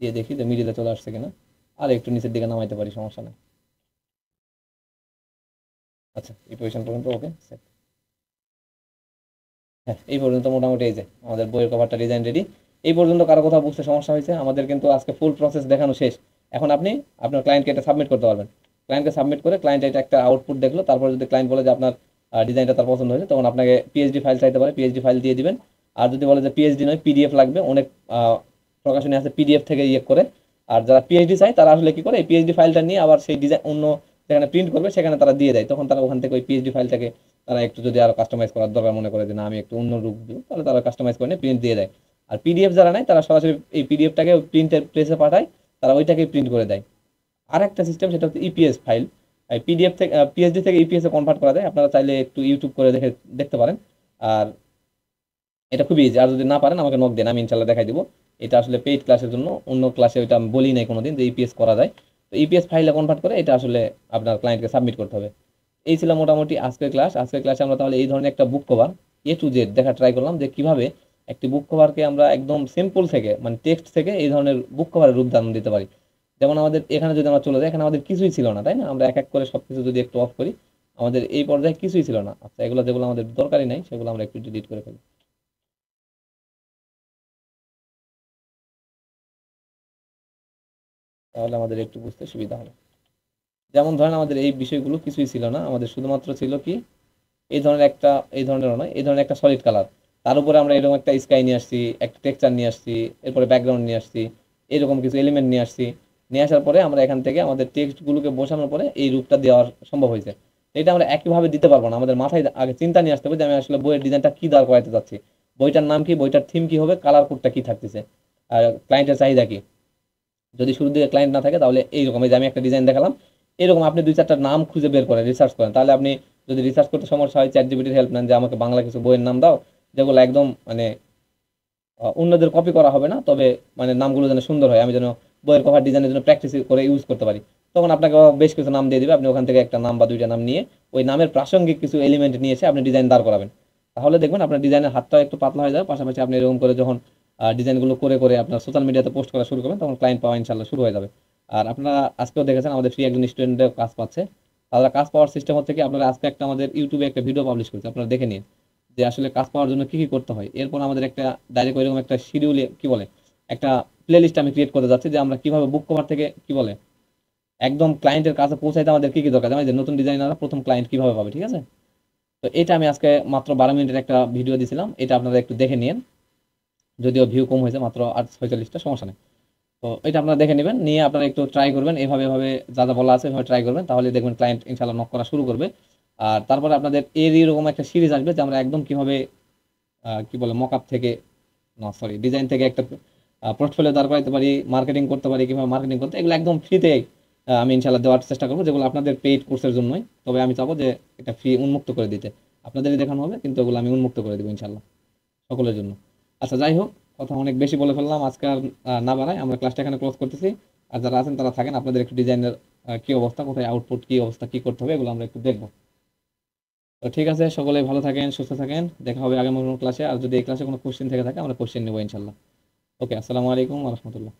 দিয়ে দেখি যে মিডিলে চলে আসছে কিনা। আর একটু নিচের দিকে নামাইতে পারি, সমস্যা নেই। আচ্ছা, এই পজিশন পর্যন্ত ওকে সেট। হ্যাঁ, এই পর্যন্ত মোটামুটি এই যে আমাদের বইয়ের কভারটা ডিজাইন রেডি। এই পর্যন্ত কারো কোথাও বুঝতে সমস্যা হয়েছে? আমাদের কিন্তু আজকে ফুল প্রসেস দেখানো শেষ। এখন আপনি আপনার ক্লায়েন্টকে এটা সাবমিট করতে পারবেন। ক্লায়েন্টকে সাবমিট করে ক্লায়েন্ট এটা একটা আউটপুট দেখলো, তারপর যদি ক্লায়েন্ট বলে যে আপনার ডিজাইনটা তার পছন্দ হয়েছে, তখন আপনাকে পিএইচডি ফাইল চাইতে পারে, পিএইচডি ফাইল দিয়ে দিবেন। আর যদি বলে যে পিএইচডি নয় পিডিএফ লাগবে, অনেক প্রকাশনী আছে পিডিএফ থেকে ইয়ে করে। আর যারা পিএইচডি চায় তারা আসলে কি করে, এই পিএইচডি ফাইলটা নিয়ে আবার সেই ডিজাইন অন্য যেখানে প্রিন্ট করবে সেখানে তারা দিয়ে দেয়, তখন তারা ওখান থেকে ওই পিএইচডি ফাইলটাকে তারা একটু যদি আরো কাস্টমাইজ করার দরকার মনে করে যে না আমি একটু অন্য রূপ দিব, তাহলে তারা কাস্টমাইজ করে নিয়ে প্রিন্ট দিয়ে দেয়। আর পিডিএফ যারা নেয় তারা সরাসরি এই পিডিএফটাকে প্রিন্টের প্রেসে পাঠায়, তারা ওইটাকে প্রিন্ট করে দেয়। আর একটা সিস্টেম, সেটা হচ্ছে ইপিএস ফাইল। পিডিএফ থেকে পিএসডি থেকে ইপিএস এ কনভার্ট করা যায়, আপনারা চাইলে একটু ইউটিউব করে দেখতে পারেন। আর এটা খুবই ইজি, আর যদি না পারেন আমাকে নক দেন, আমি ইনশাল্লাহ দেখাই দিব। এটা আসলে পেইড ক্লাসের জন্য, অন্য ক্লাসে ওইটা আমি বলি নাই কোনোদিন যে ইপিএস করা যায়। তো ইপিএস ফাইলে কনভার্ট করে এটা আসলে আপনার ক্লায়েন্টকে সাবমিট করতে হবে। এই ছিল মোটামুটি আজকের ক্লাস। আজকের ক্লাসে আমরা তাহলে এই ধরনের একটা বুক কভার A to Z দেখা ট্রাই করলাম যে কিভাবে একটি বুক কভারকে আমরা একদম সিম্পল থেকে, মানে টেক্সট থেকে এই ধরনের বুক কভারের রূপ দান দিতে পারি। যেমন আমাদের এখানে যদি আমরা চলে যাই, এখানে আমাদের কিছুই ছিল না, তাই না? আমরা এক এক করে সবকিছু যদি একটু অফ করি, আমাদের এই পর্যায়ে কিছুই ছিল না। আচ্ছা, এগুলো যেগুলো আমাদের দরকারই নাই সেগুলো আমরা একটু ডিলিট করে ফেলি, তাহলে আমাদের একটু বুঝতে সুবিধা হবে। যেমন ধরেন আমাদের এই বিষয়গুলো কিছুই ছিল না, আমাদের শুধুমাত্র ছিল কি এই ধরনের একটা, এই ধরনের নয়, এই ধরনের একটা সলিড কালার, তার উপরে আমরা এরকম একটা স্কাই নিয়ে আসছি, একটা টেক্সচার নিয়ে আসছি, এরপরে ব্যাকগ্রাউন্ড নিয়ে আসছি, এরকম কিছু এলিমেন্ট নিয়ে আসছি। নিয়ে আসার পরে আমরা এখান থেকে আমাদের টেক্সটগুলোকে বসানোর পরে এই রূপটা দেওয়ার সম্ভব হয়েছে। এটা আমরা একইভাবে দিতে পারবো না, আমাদের মাথায় আগে চিন্তা নিয়ে আসতে হবে যে আমি আসলে বইয়ের ডিজাইনটা কি দাঁড় করাতে যাচ্ছি, বইটার নাম কি, বইটার থিম কি হবে, কালার কোডটা কি থাকতেছে, আর ক্লায়েন্টের চাহিদা কি। যদি শুরুর দিকে ক্লায়েন্ট না থাকে তাহলে এইরকম, এই যে আমি একটা ডিজাইন দেখালাম, এরকম আপনি 2-4টা নাম খুঁজে বের করেন, রিসার্চ করেন। তাহলে আপনি যদি রিসার্চ করতে সমস্যা হয়, চ্যাটজিপিটির হেল্প নেন যে আমাকে বাংলা কিছু বইয়ের নাম দাও, যেগুলো একদম মানে অন্যদের কপি করা হবে না, তবে মানে নামগুলো যেন সুন্দর হয়, আমি যেন বইয়ের কভার ডিজাইনের জন্য প্র্যাকটিস করে ইউজ করতে পারি। তখন আপনাকে বেশ কিছু নাম দিয়ে দিবে, আপনি ওখান থেকে একটা নাম বা 2টা নাম নিয়ে ওই নামের প্রাসঙ্গিক কিছু এলিমেন্ট নিয়ে এসে আপনি ডিজাইন দাঁড় করাবেন। তাহলে দেখবেন আপনার ডিজাইনের হাতটাও একটু পাতলা হয়ে যাবে, পাশাপাশি আপনি এরকম করে যখন ডিজাইনগুলো করে করে আপনার সোশ্যাল মিডিয়াতে পোস্ট করা শুরু করবেন, তখন ক্লায়েন্ট পাওয়া ইনশাল্লাহ শুরু হয়ে যাবে। আর আপনারা আজকেও দেখেছেন আমাদের ফ্রি একজন স্টুডেন্টের কাজ পাচ্ছে। তারা কাজ পাওয়ার সিস্টেম হচ্ছে কি, আপনারা আজকে একটা আমাদের ইউটিউবে একটা ভিডিও পাবলিশ করছে, আপনারা দেখে নিন যে আসলে কাজ পাওয়ার জন্য কি কি করতে হয়। এরপর আমাদের একটা ডাইরেক্ট এরকম একটা শিডিউলে কি বলে একটা প্লে লিস্ট আমি ক্রিয়েট করতে যাচ্ছি, যে আমরা কিভাবে বুক কভার থেকে কি বলে একদম ক্লায়েন্টের কাছে পৌঁছাইতে আমাদের কি কি দরকার, যেমন যে নতুন ডিজাইনাররা প্রথম ক্লায়েন্ট কিভাবে পাবে, ঠিক আছে? তো এটা আমি আজকে মাত্র 12 মিনিটের একটা ভিডিও দিয়েছিলাম, এটা আপনারা একটু দেখে নিন। যদিও ভিউ কম হয়েছে, মাত্র 46টা, সমস্যা নেই। তো এটা আপনারা দেখে নেবেন, নিয়ে আপনারা একটু ট্রাই করবেন, এভাবে এভাবে যা যা বলা আছে এভাবে ট্রাই করবেন, তাহলে দেখবেন ক্লায়েন্ট ইনশাআল্লাহ নক করা শুরু করবে। আর তারপরে আপনাদের এরকম একটা সিরিজ আসবে যে আমরা একদম কিভাবে কি বলে মকআপ থেকে, না সরি, ডিজাইন থেকে একটা পোর্টফোলিও দাঁড় করাতে পারি, মার্কেটিং করতে পারি, কিভাবে মার্কেটিং করতে, এগুলো একদম ফ্রিতে আমি ইনশাল্লাহ দেওয়ার চেষ্টা করবো, যেগুলো আপনাদের পেইড কোর্সের জন্যই। তবে আমি চাবো যে এটা ফ্রি উন্মুক্ত করে দিতে, আপনাদেরই দেখানো হবে, কিন্তু এগুলো আমি উন্মুক্ত করে দেবো ইনশাল্লাহ সকলের জন্য। আচ্ছা, যাই হোক, কথা অনেক বেশি বলে ফেললাম, আজকে আর না বাড়াই, আমরা ক্লাসটা এখানে ক্লোজ করতেছি। আর যারা আছেন তারা থাকেন, আপনাদের একটু ডিজাইনের কি অবস্থা, কোথায় আউটপুট কি অবস্থা, কি করতে হবে, এগুলো আমরা একটু দেখবো। তো ঠিক আছে, সকলে ভালো থাকেন, সুস্থ থাকেন, দেখা হবে আগামী কোনো ক্লাসে। আর যদি এই ক্লাসে কোনো কোশ্চেন থেকে থাকে আমরা কোশ্চেন নেবো ইনশাল্লাহ। ওকে, আসসালামু আলাইকুম ওয়া রাহমাতুল্লাহ।